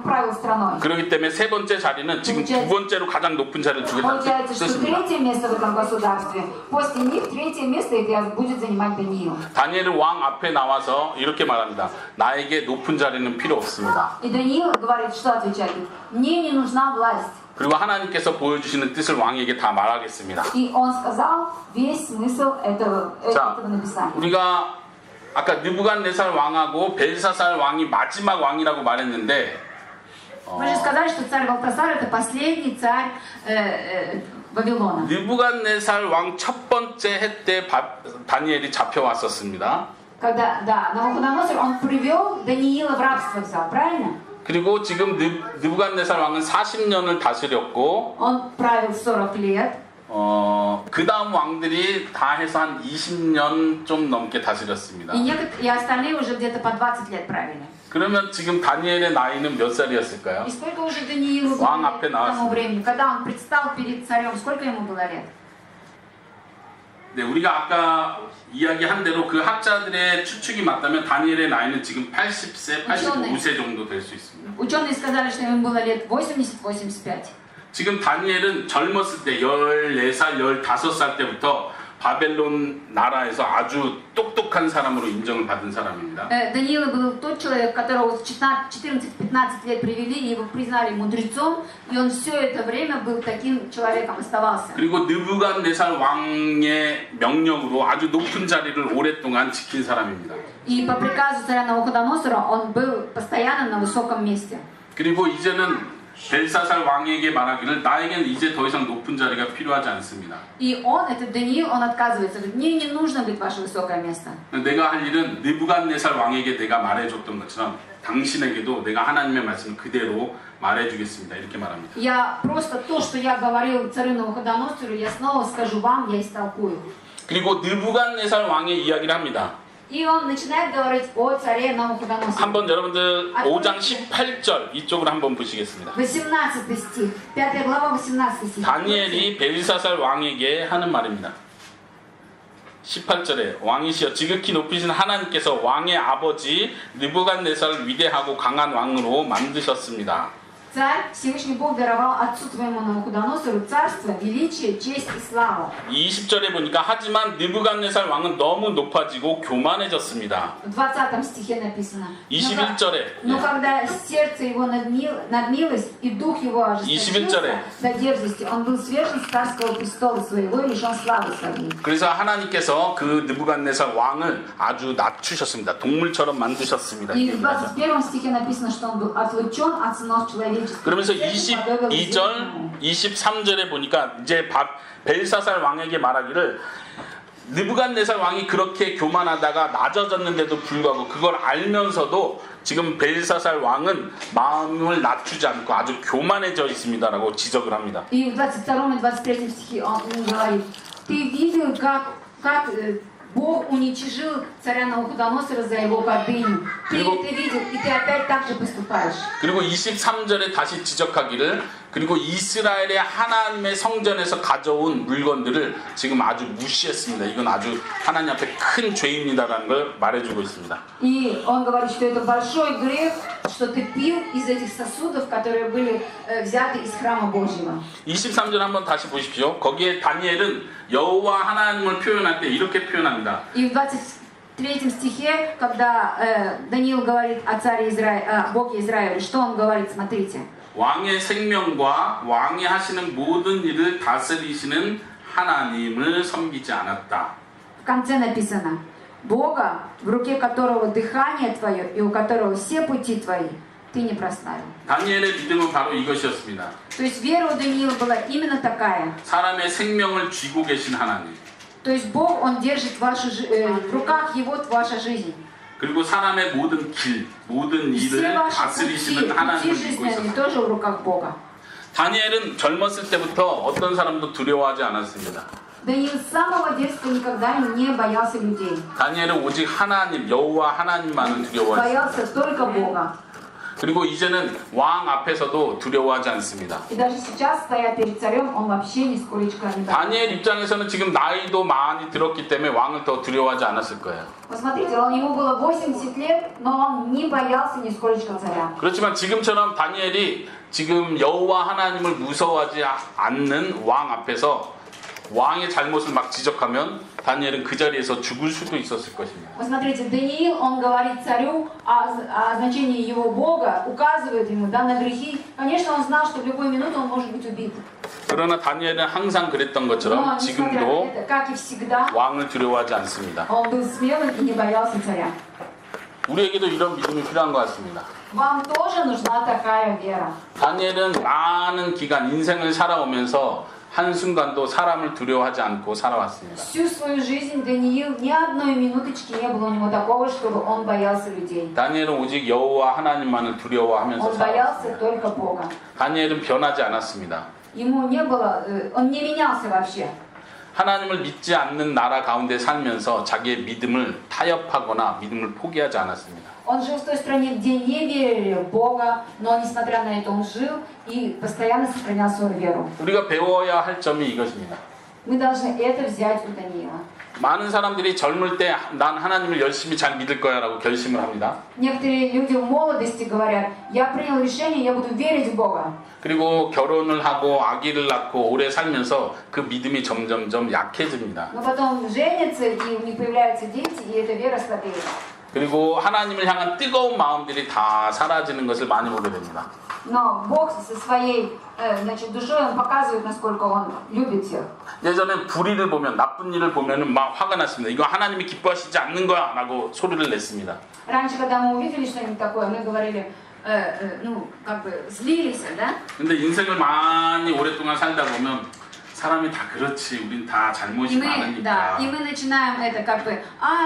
S2: правил страной.
S1: 그렇기 때문에 세 번째 자리는 지금 두 번째로 가장 높은 자리를 주겠다는
S2: Получается, что
S1: 뜻입니다.
S2: третье место в этом государстве, после них третье место будет занимать Даниил.
S1: 다니엘은 왕 앞에 나와서 이렇게 말합니다. 나에게 높은 자리는 필요 없습니다.
S2: И Даниил говорит, что отвечает? Мне не нужна власть.
S1: 그리고 하나님께서 보여주시는 뜻을 왕에게 다 말하겠습니다.
S2: И он сказал весь смысл этого написания.
S1: 우리가 아까 느부갓네살 왕하고 벨사살 왕이 마지막 왕이라고 말했는데
S2: Мы же сказали, что царь Балтазар это последний царь Вавилона.
S1: 느부갓네살 왕 첫 번째 해 때 다니엘이 잡혀왔었습니다.
S2: Когда, да, Навуходоносор, он привел Даниила в рабство взял, правильно?
S1: 그리고 지금 느부갓네살 왕은 40년을 다스렸고
S2: Он правил 40 лет.
S1: 그 다음 왕들이 다 해서 한 20년 좀 넘게 다스렸습니다.
S2: И остальные уже где-то по 20 лет правили.
S1: 그러면 지금 다니엘의 나이는 몇 살이었을까요?
S2: И сколько уже Даниилу
S1: 왕
S2: было
S1: 앞에
S2: к тому
S1: 나왔습니다.
S2: времени? Когда он предстал перед царем, сколько ему было лет?
S1: 네, 우리가 아까 이야기한 대로 그 학자들의 추측이 맞다면 다니엘의 나이는 지금 80세, 85세 정도 될 수 있습니다.
S2: Ученые сказали, что ему было лет 80-85.
S1: 지금 다니엘은 젊었을 때 14살, 15살 때부터 바벨론 나라에서 아주 똑똑한 사람으로 인정을 받은 사람입니다.
S2: Даниил был тот человек, которого с 14-15 лет привели, и его признали мудрецом, и он все это время был таким человеком, оставался.
S1: 그리고 느부갓네살 왕의 명령으로 아주 높은 자리를 오랫동안 지킨 사람입니다.
S2: И по приказу царя Навуходоносора он был постоянно на высоком месте.
S1: 그리고 이제는 벨사살 왕에게 말하기를 나에겐 이제 더 이상 높은 자리가 필요하지 않습니다.
S2: И он, этот Даниил, он отказывается, говорит, мне не нужно быть ваше высокое место.
S1: 내가 할 일은 느부갓네살 왕에게 내가 말해줬던 것처럼 당신에게도 내가 하나님의 말씀을 그대로 말해주겠습니다. 이렇게 말합니다.
S2: Я просто то, что я говорил царю Навуходоносору, я снова скажу вам, я истолкую.
S1: 그리고 느부갓네살 왕의 이야기를 합니다.
S2: И он начинает говорить о царе Навуходоносоре.
S1: 한번 여러분들 5장 18절 이쪽으로 한번 보시겠습니다.
S2: 18 стих, 5 глава, 18 стих.
S1: 다니엘이 벨사살 왕에게 하는 말입니다. 18절에 왕이시여 지극히 높으신 하나님께서 왕의 아버지 느부갓네살을 위대하고 강한 왕으로 만드셨습니다.
S2: Царь, Всевышний Бог даровал отцу твоему Навуходоносору царство, величие, честь и славу.
S1: 20절에 보니까 하지만 느부갓네살 왕은 너무 높아지고 교만해졌습니다.
S2: В 20 стихе написано.
S1: 21절에
S2: Но когда сердце его надмилось, и дух его ожесточился до дерзости, он был свержен с царского престола своего и лишен славы своей.
S1: 그래서 하나님께서 그 느부갓네살 왕을 아주 낮추셨습니다. 동물처럼 만드셨습니다.
S2: И в 21 стихе написано, что он был отлучен от сынов человеческих.
S1: 그러면서 22절, 23절에 보니까 이제 벨사살 왕에게 말하기를 느부갓네살 왕이 그렇게 교만하다가 낮아졌는데도 불구하고 그걸 알면서도 지금 벨사살 왕은 마음을 낮추지 않고 아주 교만해져 있습니다라고 지적을 합니다.
S2: И в 22 и 23 стихе он говорит, ты видел, как Бог уничижил царя Навуходоносора за его гордыню. Ты это видел, и ты опять так же поступаешь.
S1: 그리고 23절에 다시 지적하기를 그리고 이스라엘의 하나님의 성전에서 가져온 물건들을 지금 아주 무시했습니다. 이건 아주 하나님 앞에 큰 죄입니다라는 걸 말해주고 있습니다.
S2: И он говорит, что это большой грех, что ты пил из этих сосудов, которые были взяты из храма Божьего.
S1: 23절 한번 다시 보십시오. 거기에 다니엘은 여호와 하나님을 표현할 때 이렇게 표현합니다.
S2: И в 23 стихе, когда Даниил говорит о царе Израиля, о Боге Израиля, что он говорит, смотрите.
S1: 왕의 생명과 왕이 하시는 모든 일을 다스리시는 하나님을 섬기지 않았다.
S2: В конце написано, Бога, в руке которого дыхание твое и у которого все пути твои, ты не прославил.
S1: 다니엘의 믿음은 바로 이것이었습니다.
S2: То есть вера у Даниила была именно такая.
S1: 사람의 생명을 쥐고 계신 하나님.
S2: То есть Бог, Он держит в руках Его ваша жизнь.
S1: 그리고 사람의 모든 길, 모든
S2: Все
S1: 일을
S2: ваши
S1: 다스리시는
S2: пути
S1: 하나님을 믿고
S2: жизни, они
S1: 있었어요.
S2: тоже в руках Бога.
S1: 다니엘은 젊었을 때부터 어떤 사람도 두려워하지 않았습니다.
S2: Даниил с самого детства никогда не боялся людей.
S1: 다니엘은 오직 하나님, 여호와 하나님만을 두려워했습니다.
S2: Боялся только Бога.
S1: 그리고 이제는 왕 앞에서도 두려워하지 않습니다.
S2: И даже сейчас, стоя перед царем, он вообще нисколечко не боится.
S1: 다니엘 입장에서는 지금 나이도 많이 들었기 때문에 왕을 더 두려워하지 않았을 거예요.
S2: Посмотрите, ему было 80 лет, но он не боялся нисколечко царя.
S1: 그렇지만 지금처럼 다니엘이 지금 여호와 하나님을 무서워하지 않는 왕 앞에서 왕의 잘못을 막 지적하면 다니엘은 그 자리에서 죽을 수도 있었을 것입니다.
S2: Посмотрите, Даниил, он говорит царю о значении его Бога, указывает ему на грехи. Конечно, он знал, что в любую минуту он может быть убит.
S1: 그러나 다니엘은 항상 그랬던
S2: Но,
S1: 것처럼
S2: несмотря на
S1: 지금도
S2: это, как и всегда,
S1: 왕을 두려워하지 않습니다.
S2: он был смелым и не боялся царя.
S1: 우리에게도 이런 믿음이 필요한 것 같습니다.
S2: Вам тоже нужна такая вера.
S1: 다니엘은 많은 기간 인생을 살아오면서 한순간도 사람을 두려워하지 않고 살아왔습니다.
S2: Всю свою жизнь Даниил ни одной минуточки не было у него такого, чтобы он боялся людей.
S1: 다니엘은 오직 여호와 하나님만을 두려워하면서
S2: Он боялся
S1: 살아왔습니다.
S2: только Бога.
S1: 다니엘은 변하지 않았습니다.
S2: Ему не было, он не менялся вообще.
S1: 하나님을 믿지 않는 나라 가운데 살면서 자기의 믿음을 타협하거나 믿음을 포기하지 않았습니다.
S2: Он жил в той стране, где не верили в Бога, но несмотря на это он жил и постоянно сохранял свою веру.
S1: 우리가 배워야 할 점이 이것입니다.
S2: Мы должны это взять у Даниила.
S1: 많은 사람들이 젊을 때 난 하나님을 열심히 잘 믿을 거야 라고 결심을 합니다.
S2: Некоторые люди в молодости говорят, я принял решение, я буду верить в Бога.
S1: 그리고 결혼을 하고 아기를 낳고 오래 살면서 그 믿음이 점점점 약해집니다.
S2: Но потом женятся, и у них появляются дети, и эта вера слабеет.
S1: 그리고 하나님을 향한 뜨거운 마음들이 다 사라지는 것을 많이 보게 됩니다.
S2: Но Бог со своей душой, Он показывает, насколько Он любит всех.
S1: 예전에 불의를 보면 나쁜 일을 보면은 막 화가 났습니다. 이거 하나님이 기뻐하시지 않는 거야 라고 소리를 냈습니다.
S2: Раньше, когда мы увидели что-нибудь такое, мы говорили, злились, да?
S1: 근데 인생을 많이 오랫동안 살다 보면 사람이 다 그렇지, 우린 다 잘못이
S2: И
S1: 많으니까.
S2: мы начинаем это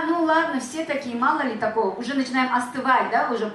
S2: ну ладно, все такие, мало ли такого, уже начинаем остывать, да, уже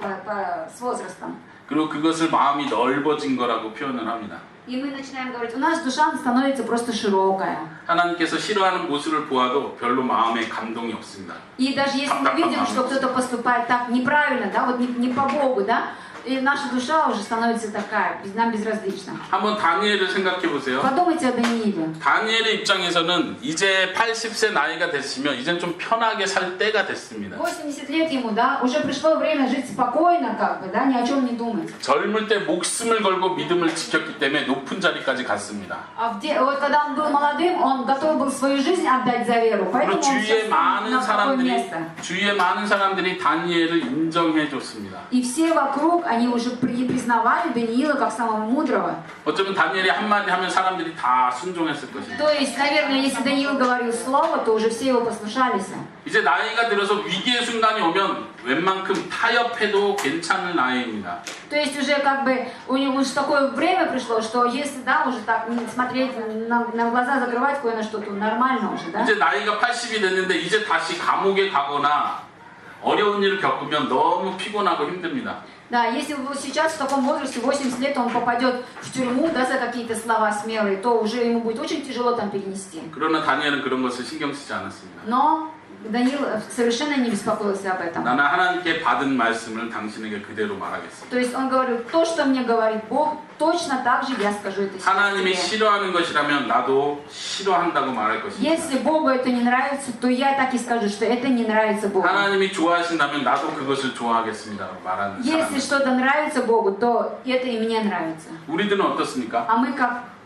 S2: с возрастом.
S1: 그리고 그것을 마음이 넓어진 거라고 표현을 합니다.
S2: И мы начинаем говорить, у нас душа становится просто широкая.
S1: 하나님께서 싫어하는 모습을 보아도 별로 마음에 감동이 없습니다.
S2: И даже если мы видим, что кто-то поступает так неправильно, да, вот не по Богу, да, и наша душа уже становится такая, нам безразлична.
S1: 한번 다니엘을 생각해 보세요.
S2: Подумайте о Данииле.
S1: 다니엘의 입장에서는 이제 80세 나이가 됐으면 이젠 좀 편하게 살 때가 됐습니다.
S2: 80 лет ему, да, уже пришло время жить спокойно, да, ни о чем не думать.
S1: 젊을 때 목숨을 걸고 믿음을 지켰기 때문에 높은 자리까지 갔습니다.
S2: Вот когда он был молодым, он готов был свою жизнь отдать за веру, поэтому
S1: 그리고
S2: он сейчас на такое место.
S1: 주위의 많은 사람들이 다니엘을 인정해 줬습니다.
S2: И все вокруг, они уже признавали Даниила как самого мудрого.
S1: 어쩌면 다니엘이 한마디 하면 사람들이 다 순종했을 것입니다.
S2: То есть, наверное, если Даниил говорил слово, то уже все его послушались.
S1: 이제 나이가 들어서 위기의 순간이 오면 웬만큼 타협해도 괜찮을 나이입니다.
S2: То есть уже у него уже такое время пришло, что если, да, уже так не смотреть на глаза, закрывать кое-на что-то нормально уже, да?
S1: 이제 나이가 80이 됐는데 이제 다시 감옥에 가거나 어려운 일을 겪으면 너무 피곤하고 힘듭니다.
S2: Да, если сейчас в таком возрасте, 80 лет, он попадет в тюрьму, да, за какие-то слова смелые, то уже ему будет очень тяжело там перенести.
S1: 그러나 다니엘은 그런 것을 신경 쓰지 않았습니다.
S2: Но Даниил совершенно не беспокоился об этом.
S1: 나는 하나님께 받은 말씀을 당신에게 그대로 말하겠습니다.
S2: То есть он говорил, то, что мне говорит Бог, точно так же я скажу это
S1: 하나님이
S2: себе.
S1: 싫어하는 것이라면 나도 싫어한다고 말할 것입니다.
S2: Если Богу это не нравится, то я так и скажу, что это не нравится Богу.
S1: 하나님이 좋아하신다면 나도 그것을 좋아하겠습니다라고 말하는
S2: Если
S1: 사람.
S2: что-то нравится Богу, то это и мне нравится.
S1: 우리들은 어떻습니까?
S2: А мы как?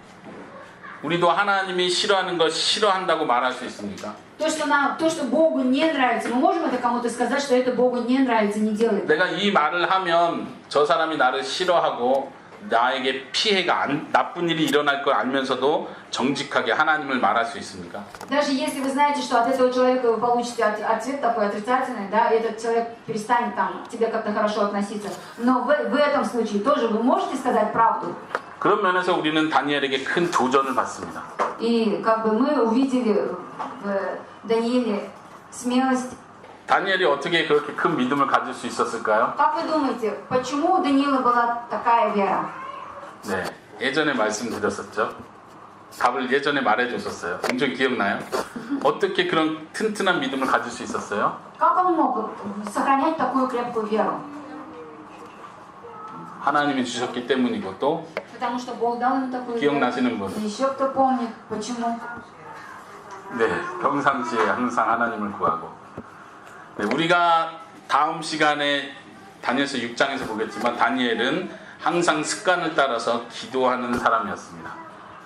S1: 우리도 하나님이 싫어하는 것 싫어한다고 말할 수 있습니까?
S2: То, что Богу не нравится, мы можем это кому-то сказать, что это Богу не нравится, не делай.
S1: 내가 이 말을 하면 저 사람이 나를 싫어하고 나에게 피해가 나쁜 일이 일어날 걸 알면서도 정직하게 하나님을 말할 수 있습니까?
S2: Даже если вы знаете, что от этого человека вы получите ответ такой отрицательный, да, и этот человек перестанет там к тебе как-то хорошо относиться, но в этом случае тоже вы можете сказать правду.
S1: 그런 면에서 우리는 다니엘에게 큰 도전을 받습니다.
S2: И как бы мы увидели в Данииле смелость.
S1: 다니엘이 어떻게 그렇게 큰 믿음을 가질 수 있었을까요?
S2: Как вы думаете, почему у Даниила была такая вера?
S1: 네, 예전에 말씀드렸었죠. 답을 예전에 말해줬었어요. 공정 기억나요? 어떻게 그런 튼튼한 믿음을 가질 수 있었어요?
S2: Как он мог сохранять такую крепкую веру?
S1: 하나님이 주셨기 때문이고 또
S2: Потому что Бог дал ему такую веру.
S1: 기억나시는 분?
S2: И еще кто помнит, почему?
S1: 네, 평상시에 항상 하나님을 구하고. 네, 우리가 다음 시간에 다니엘서 6장에서 보겠지만 다니엘은 항상 습관을 따라서 기도하는 사람이었습니다.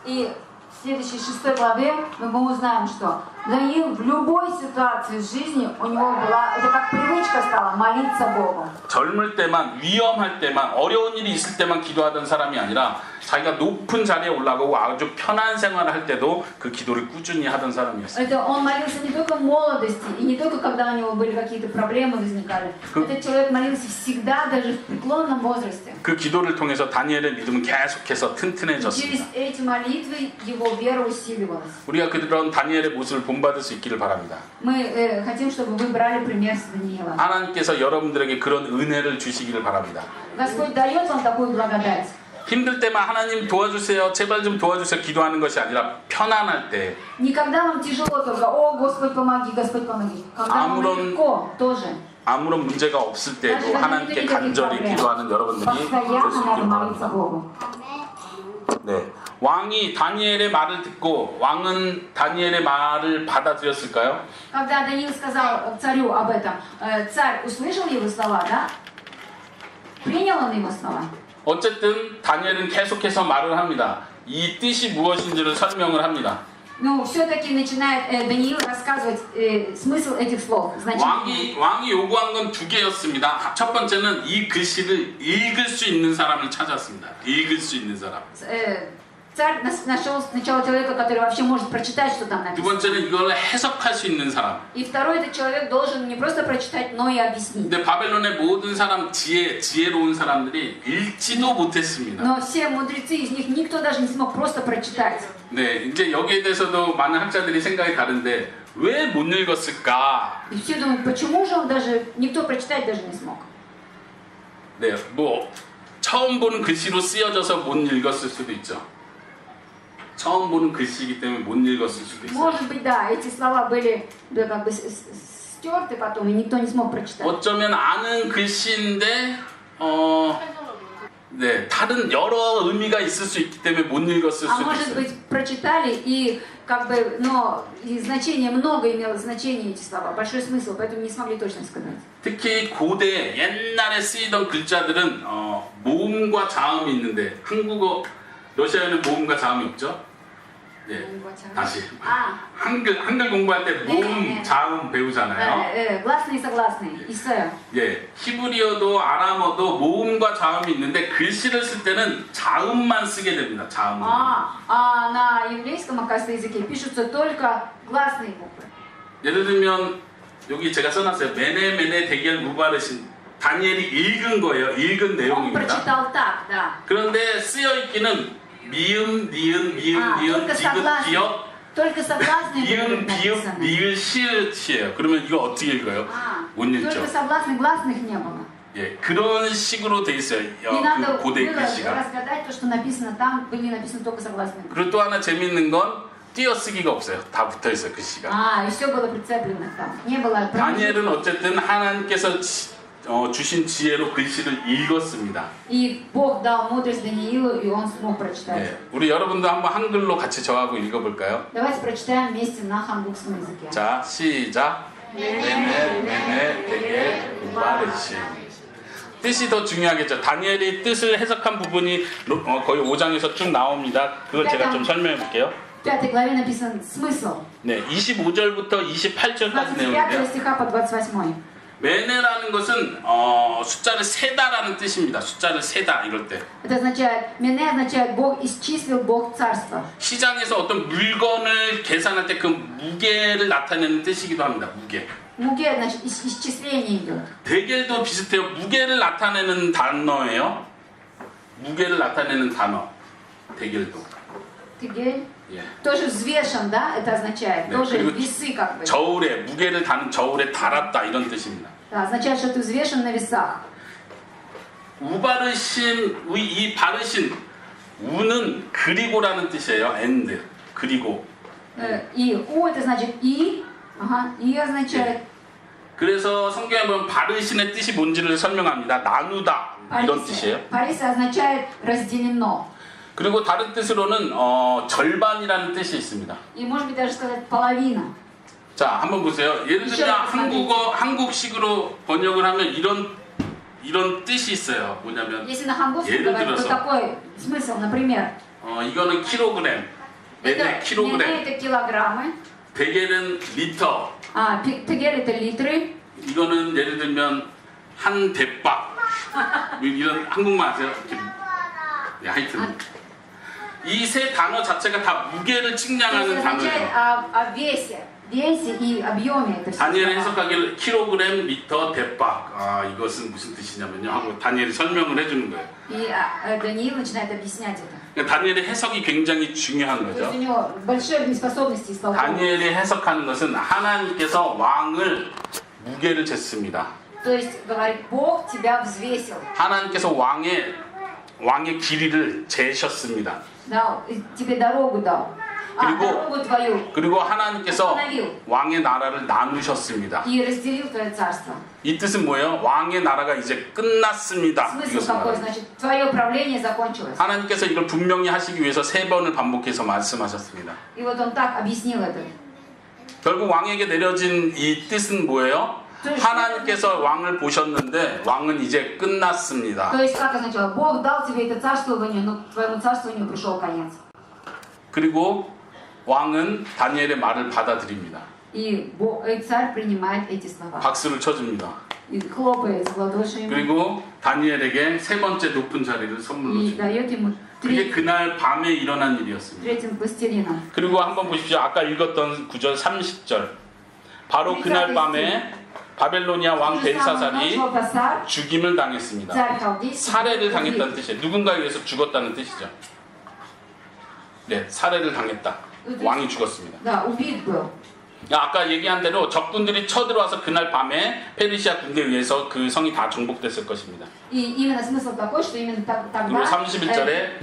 S2: И в следующей 6 главе мы узнаем, что Даниил в любой ситуации в жизни у него была, это как привычка стала, молиться Богу.
S1: 젊을 때만, 위험할 때만, 어려운 일이 있을 때만 기도하던 사람이 아니라 자기가 높은 자리에 올라가고 아주 편한 생활을 할 때도 그 기도를 꾸준히 하던 사람이었어요.
S2: Это он молился не только в молодости, и не только когда у него были какие-то проблемы возникали. Этот человек молился всегда, даже в преклонном возрасте.
S1: 그 기도를 통해서 다니엘의 믿음은 계속해서
S2: Через
S1: 튼튼해졌습니다.
S2: эти молитвы его вера усиливалась.
S1: 우리가 그런 다니엘의 모습을 본받을 수 있기를 바랍니다.
S2: Мы хотим, чтобы вы брали пример с Даниила.
S1: 하나님께서 여러분들에게 그런 은혜를 주시기를 바랍니다.
S2: Господь дает вам такую благодать.
S1: 힘들 때만 하나님 도와주세요, 제발 좀 도와주세요 기도하는 것이 아니라 편안할 때
S2: Никогда вам тяжело только, о, Господь помоги, Господь помоги. Когда вам легко, тоже.
S1: 아무런 문제가 없을 때도 하나님께 간절히 기도하는 여러분들이 될 수
S2: Постоянно надо
S1: 있기를
S2: молиться
S1: 바랍니다.
S2: Богу.
S1: 네, 왕이 다니엘의 말을 듣고 왕은 다니엘의 말을 받아들였을까요?
S2: Когда Даниил сказал царю об этом, царь услышал его слова, да? Принял он его слова?
S1: 어쨌든 다니엘은 계속해서 말을 합니다. 이 뜻이 무엇인지를 설명을 합니다.
S2: Но все-таки начинает Даниил рассказывать смысл этих слов, значение.
S1: 왕이 요구한 건 두 개였습니다. 첫 번째는 이 글씨를 읽을 수 있는 사람을 찾았습니다. 읽을 수 있는 사람.
S2: Царь нашел сначала человека, который вообще может прочитать, что там
S1: 두
S2: написано.
S1: 번째는 이걸 해석할 수 있는 사람.
S2: И второй, этот человек должен не просто прочитать, но и объяснить.
S1: 근데 바벨론의 모든 사람 지혜로운 사람들이 읽지도 못했습니다.
S2: Но все мудрецы, из них никто даже не смог просто прочитать.
S1: 네, 이제 여기에 대해서도 많은 학자들이 생각이 다른데 왜 못 읽었을까?
S2: И все думают, почему же он даже, никто прочитать даже не смог.
S1: 네, 뭐 처음 보는 글씨로 쓰여져서 못 읽었을 수도 있죠. 처음 보는 글씨이기 때문에 못 읽었을 수도 있어요.
S2: Может быть, да, эти слова были да, как бы стерты потом, и никто не смог прочитать.
S1: 어쩌면 아는 글씨인데 네, 다른 여러 의미가 있을 수 있기 때문에 못 읽었을
S2: А
S1: 수도
S2: может
S1: 있어요.
S2: быть, прочитали, и как бы, но и значение много имело значение эти слова, большой смысл, поэтому не смогли точно сказать.
S1: 특히 고대 옛날에 쓰이던 글자들은 모음과 자음이 있는데 한국어, 러시아에는 모음과 자음이 없죠? 예, 다시 한글 공부할 때 모음, 자음 배우잖아요.
S2: Гласные и согласные, 있어요.
S1: 예, 히브리어도 아람어도 모음과 자음이 있는데 글씨를 쓸 때는 자음만 쓰게 됩니다. 자음.
S2: А на еврейском, оказывается, языке пишутся только гласные буквы.
S1: 예를 들면 여기 제가 써놨어요. 메네 대겔 무바르신 다니엘이 읽은 거예요. 읽은
S2: Он
S1: 내용입니다.
S2: прочитал так, да.
S1: 그런데 쓰여 있기는 미음, 니은,
S2: только
S1: 디귿,
S2: согласные.
S1: 기역,
S2: Только согласные
S1: 이응,
S2: буквы
S1: 비읍,
S2: написаны.
S1: 니을, 시읒이에요. 그러면 이거 어떻게 읽어요? 못 읽죠.
S2: Только согласных гласных не было.
S1: 예, 그런 식으로 돼 있어요.
S2: И надо
S1: 그 고대
S2: было
S1: 글씨가.
S2: разгадать то, что написано там, были написаны только согласные.
S1: 그리고 또 하나 재밌는 건 띄어쓰기가 없어요. 다 붙어 있어요, 글씨가.
S2: И все было прицеплено там. Не было
S1: 다니엘은 어쨌든 하나님께서 주신 지혜로 글씨를 읽었습니다.
S2: И Бог дал мудрость Даниилу, и он смог прочитать.
S1: 네, 우리 여러분도 한번 한글로 같이 저하고 읽어볼까요?
S2: Давайте прочитаем вместе на хангукском языке.
S1: 자, 시작. 메네 되게 무바르시. 뜻이 더 중요하겠죠. 다니엘이 뜻을 해석한 부분이 거의 5장에서 쭉 나옵니다. 그걸 제가 좀 설명해 볼게요.
S2: В 5 главе написан смысл.
S1: 네, 25절부터 28절까지
S2: 25
S1: 내용인데요.
S2: стиха по 28.
S1: 메네라는 것은 숫자를 세다라는 뜻입니다. 숫자를 세다 이럴 때.
S2: Это означает, Мене означает Бог исчислил, Бог царства.
S1: 시장에서 어떤 물건을 계산할 때 그 무게를 나타내는 뜻이기도 합니다. 무게.
S2: Муге, значит, исчисление идет.
S1: 대겔도 비슷해요. 무게를 나타내는 단어예요. 무게를 나타내는 단어. 대겔도.
S2: Тегель.
S1: 예.
S2: Тоже взвешен, да, это означает.
S1: 네,
S2: Тоже
S1: 그리고
S2: весы как бы.
S1: 저울에 무게를 다는 저울에 달았다 이런 뜻입니다.
S2: Да, означает, что ты взвешен на весах.
S1: 우바르신 이 바르신 우는 그리고라는 뜻이에요. and 그리고.
S2: И у это значит и. Ага, и означает.
S1: 그래서 성경에 보면 바르신의 뜻이 뭔지를 설명합니다. 나누다 이런 뜻이에요.
S2: Париса означает разделено.
S1: 그리고 다른 뜻으로는 절반이라는 뜻이 있습니다.
S2: И может быть даже сказать половина.
S1: 자, 한번 보세요. 예를 들면 한국식으로 번역을 하면 이런 뜻이 있어요. 뭐냐면
S2: Если на хангусском
S1: 예를
S2: говорить, то
S1: 들어서
S2: такой смысл, например.
S1: 이거는 킬로그램,
S2: Это,
S1: 킬로그램,
S2: это килограммы,
S1: 베겔은 리터,
S2: а пегель это литры,
S1: 이거는 예를 들면 한 대박 이런 한국말 아세요? 이렇게. 네, 하여튼 이 세 단어 자체가 다 무게를
S2: то
S1: 측량하는
S2: есть означает
S1: 단어예요.
S2: о весе и объеме. Это
S1: 다니엘이
S2: все.
S1: 해석하기를 킬로그램, 리터, 대박. 이것은 무슨 뜻이냐면요 하고 다니엘이 설명을 해주는 거예요.
S2: И Даниил начинает объяснять это.
S1: 그러니까 다니엘의 해석이 굉장히 중요한
S2: То есть
S1: 거죠.
S2: у него большие способности истолковывать.
S1: 다니엘이 해석하는 것은 하나님께서 왕을 무게를 쟀습니다.
S2: То есть говорит, Бог тебя взвесил,
S1: 하나님께서 왕의 길이를 재셨습니다.
S2: дал, тебе дорогу дал.
S1: 그리고-
S2: Дорогу твою.
S1: 그리고 하나님께서
S2: установил
S1: 왕의 나라를 나누셨습니다.
S2: И разделил твое царство.
S1: 이 뜻은 뭐예요? 왕의 나라가 이제 끝났습니다.
S2: Смысл
S1: 이것을
S2: какой?
S1: 말합니다.
S2: Значит, твое правление закончилось.
S1: 하나님께서 이걸 분명히 하시기 위해서 3번을 반복해서 말씀하셨습니다.
S2: И вот он так объяснил это.
S1: 결국 왕에게 내려진 이 뜻은 뭐예요? 하나님께서 왕을 보셨는데 왕은 이제 끝났습니다.
S2: То есть, как означало? Бог дал тебе это царствование, но твоему царствованию пришел конец.
S1: 그리고 왕은 다니엘의 말을 받아들입니다.
S2: И царь принимает эти слова.
S1: 박수를 쳐줍니다.
S2: И хлопает в ладоши ему.
S1: 그리고 다니엘에게 3번째 높은 자리를 선물로
S2: И
S1: 줍니다.
S2: дает ему
S1: 그게 그날 밤에 일어난 일이었습니다.
S2: третьим властелином.
S1: 그리고 한번 보십시오. 아까 읽었던 9절 30절. 바로 그날 밤에 바벨로니아 왕 벨사살이
S2: Валтасар,
S1: 죽임을 당했습니다.
S2: царь халдейский,
S1: 살해를 당했다는 뜻이에요. 누군가에 의해서 죽었다는 뜻이죠. 네, 살해를 당했다. 왕이 죽었습니다.
S2: Да, убит был.
S1: 아까 얘기한 대로 적군들이 쳐들어와서 그날 밤에 페르시아 군대에 의해서 그 성이 다 정복됐을 것입니다.
S2: И именно смысл такой, что именно
S1: 그리고
S2: тогда
S1: 31절에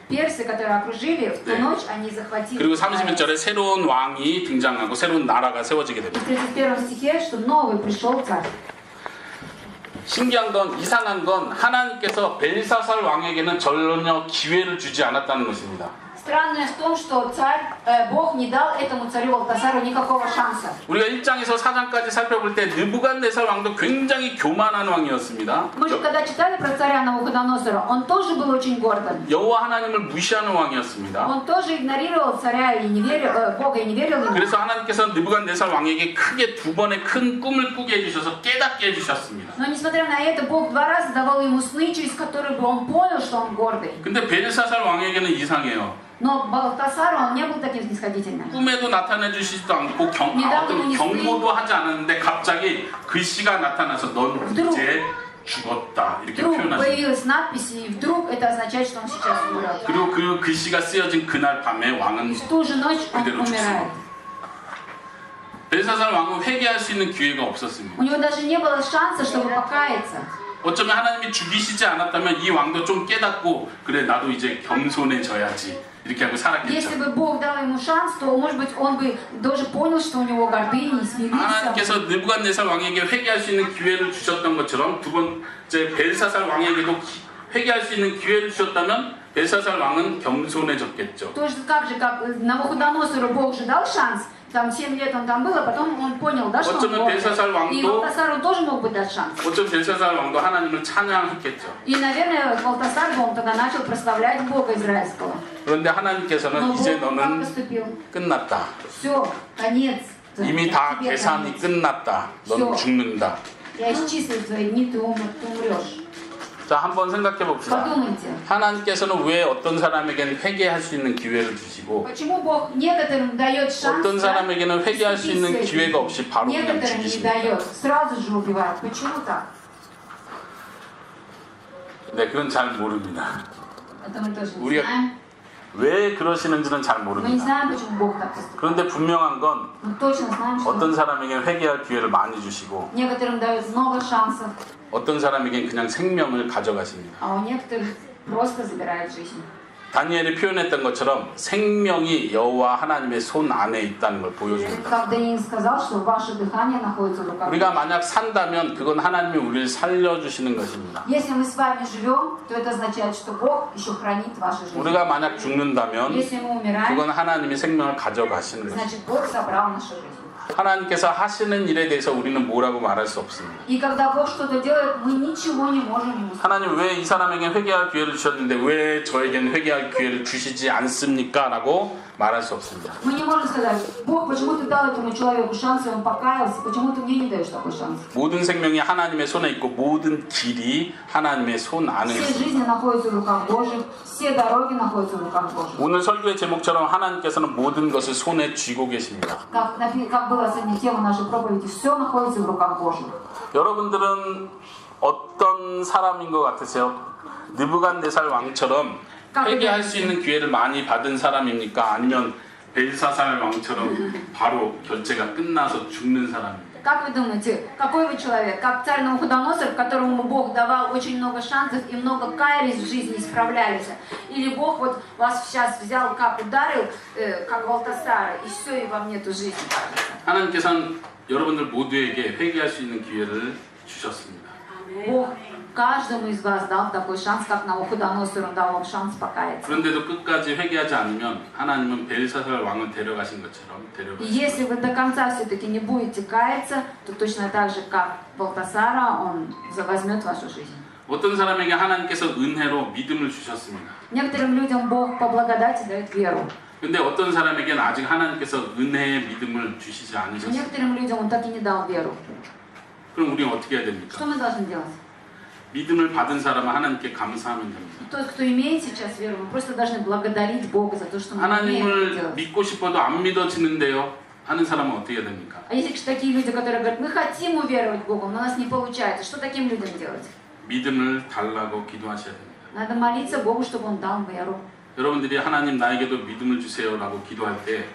S2: персы, которые окружили, в ту
S1: 네.
S2: ночь они захватили.
S1: 그리고 31절에 새로운 왕이 등장하고 새로운 나라가 세워지게
S2: И
S1: 됩니다.
S2: в 31 стихе, что новый пришел царь.
S1: 신기한 건 이상한 건 하나님께서 벨사살 왕에게는 전혀 기회를 주지 않았다는 것입니다.
S2: Странное в том, что Бог не дал этому царю Валтасару никакого шанса.
S1: 우리가 1장에서 4장까지 살펴볼 때 느부갓네살 왕도 굉장히 교만한 왕이었습니다.
S2: Мы же когда читали про царя Навуходоносора, он тоже был очень гордым.
S1: 여호와 하나님을 무시하는 왕이었습니다.
S2: Он тоже игнорировал царя и не верил, Бога и не верил ему.
S1: 그래서 하나님께서 느부갓네살 왕에게 크게 2번의 큰 꿈을 꾸게 해주셔서 깨닫게 해주셨습니다.
S2: Но несмотря на это, Бог 2 раза давал ему сны, через которые бы он понял, что он гордый.
S1: 근데 벨사살 왕에게는 이상해요.
S2: Но Балтасару он не был таким снисходительным.
S1: 꿈에도 나타내 주시지도 않고 어떤 경고도 하지 않았는데 갑자기 글씨가 나타나서 넌 이제 죽었다 이렇게
S2: Вдруг
S1: 표현하십니다.
S2: появилась надпись, и вдруг это означает, что он сейчас умрет.
S1: 그리고 그 글씨가 쓰여진 그날 밤에 왕은
S2: В ту же ночь он
S1: 그대로
S2: умирает.
S1: 죽습니다. 벨사살 왕은 회개할 수 있는 기회가 없었습니다.
S2: У него даже не было шанса, чтобы покаяться.
S1: 어쩌면 하나님이 죽이시지 않았다면 이 왕도 좀 깨닫고 그래 나도 이제 겸손해져야지 이렇게 하고
S2: Если
S1: 살았겠죠.
S2: бы Бог дал ему шанс, то, может быть, он бы даже понял, что у него гордыня и смирился.
S1: 하나님께서 느부갓네살 왕에게 회개할 수 있는 기회를 주셨던 것처럼 두 번째 벨사살 왕에게도 회개할 수 있는 기회를 주셨다면 벨사살 왕은 겸손해졌겠죠.
S2: Точно так же, как Навуходоносору Бог же дал шанс, там 7 лет он там был, а потом он понял, да, что он
S1: 어쩌면 벨사살
S2: гордый. И
S1: 왕도
S2: Валтасару тоже мог бы дать шанс.
S1: 어쩌면 벨사살 왕도 하나님을 찬양했겠죠.
S2: И, наверное, Валтасар бы он тогда начал прославлять Бога Израильского.
S1: 그런데 하나님께서는
S2: Но
S1: 이제
S2: Бог как
S1: 너는
S2: поступил?
S1: 끝났다.
S2: Все, конец.
S1: 이미 다
S2: Тебе
S1: 계산이
S2: конец.
S1: 끝났다. 넌 죽는다.
S2: Я исчислил твои дни, ты умрешь.
S1: 자, 한번 생각해 봅시다.
S2: Подумайте.
S1: 하나님께서는 왜 어떤 사람에게는 회개할 수 있는 기회를 주시고
S2: Почему Бог некоторым дает шанс,
S1: 어떤 사람에게는 회개할 수 있는
S2: искупить
S1: 기회가 없이 바로 그냥
S2: некоторым не
S1: 죽이십니까?
S2: дает, сразу же убивает. Почему так?
S1: 네, 그건 잘 모릅니다.
S2: Это мы тоже не
S1: 우리가
S2: знаем.
S1: 왜 그러시는지는 잘
S2: Мы не
S1: 모릅니다.
S2: знаем, почему Бог так поступает.
S1: 그런데 분명한 건
S2: Мы точно знаем, что
S1: 어떤 사람에게는 회개할 기회를 많이 주시고
S2: некоторым дают много шансов,
S1: 어떤 사람에게는 그냥 생명을 가져가십니다.
S2: а у некоторых просто забирают жизнь.
S1: 다니엘이 표현했던 것처럼 생명이 여호와 하나님의 손 안에 있다는 걸 보여줍니다.
S2: Как Даниил сказал, что ваше дыхание находится в руках.
S1: 우리가 만약 산다면 그건 하나님이 우리를 살려주시는 것입니다.
S2: Если мы с вами живем, то это означает, что Бог еще хранит вашу жизнь.
S1: 우리가 만약 죽는다면
S2: Если мы умираем,
S1: 그건 하나님이 생명을 가져가시는 것입니다.
S2: значит Бог забрал нашу жизнь.
S1: 하나님께서 하시는 일에 대해서 우리는 뭐라고 말할 수 없습니다.
S2: И когда Бог что-то делает, мы ничего не можем ему сказать.
S1: 하나님 왜 이 사람에게 회개할 기회를 주셨는데 왜 저에게는 회개할 기회를 주시지 않습니까? 라고 말할 수 없습니다.
S2: Мы не можем сказать, Бог, почему ты дал этому человеку шанс, и он покаялся, почему ты мне не даешь такой шанс?
S1: 모든 생명이 하나님의 손에 있고 모든 길이 하나님의 손 안에
S2: Все
S1: 있습니다.
S2: жизни находятся в руках Божьих, все дороги находятся в руках Божьих.
S1: 오늘 설교의 제목처럼 하나님께서는 모든 것을 손에 쥐고 계십니다.
S2: Как была сегодня тема нашей проповеди, все находится в руках Божьих.
S1: 여러분들은 어떤 사람인 것 같으세요? 느부갓네살 왕처럼 회개할 수 있는 기회를 많이 받은 사람입니까? 아니면 벨사살 왕처럼 바로 결제가 끝나서 죽는 사람입니까?
S2: Как вы думаете, какой вы человек? Как царь Навуходоносор, которому Бог давал очень много шансов и много каялись в жизни, исправлялись? Или Бог вот вас сейчас взял, как ударил, как Валтасара, и все, и вам нету жизни, кажется?
S1: 하나님께서는 여러분들 모두에게 회개할 수 있는 기회를 주셨습니다.
S2: Бог каждому из вас дал такой шанс, как Навуходоносору дал вам шанс покаяться.
S1: 그런데도 끝까지 회개하지 않으면 하나님은 벨사살 왕을 데려가신 것처럼
S2: И
S1: 데려가신
S2: если вы до конца все-таки не будете каяться, то точно так же, как Валтасара, он возьмет вашу жизнь.
S1: 어떤 사람에게 하나님께서 은혜로 믿음을 주셨습니다.
S2: Некоторым людям Бог по благодати дает веру.
S1: 근데 어떤 사람에게는 아직 하나님께서 은혜의 믿음을 주시지
S2: Но
S1: 않으셨습니다.
S2: некоторым людям Он так и не дал веру.
S1: 그럼 우리는 어떻게 해야 됩니까?
S2: Что мы должны делать?
S1: 믿음을 받은 사람은 하나님께 감사하면 됩니다.
S2: Тот, кто имеет сейчас веру, мы просто должны благодарить Бога за то, что мы имеем это
S1: 하나님을
S2: делать.
S1: 믿고 싶어도 안 믿어지는데요 하는 사람은 어떻게 해야 됩니까?
S2: А если такие люди, которые говорят, мы хотим уверовать Богу, но у нас не получается, что таким людям делать?
S1: 믿음을 달라고 기도하셔야 됩니다.
S2: Надо молиться Богу, чтобы Он дал веру.
S1: 여러분들이 하나님 나에게도 믿음을 주세요라고 기도할 때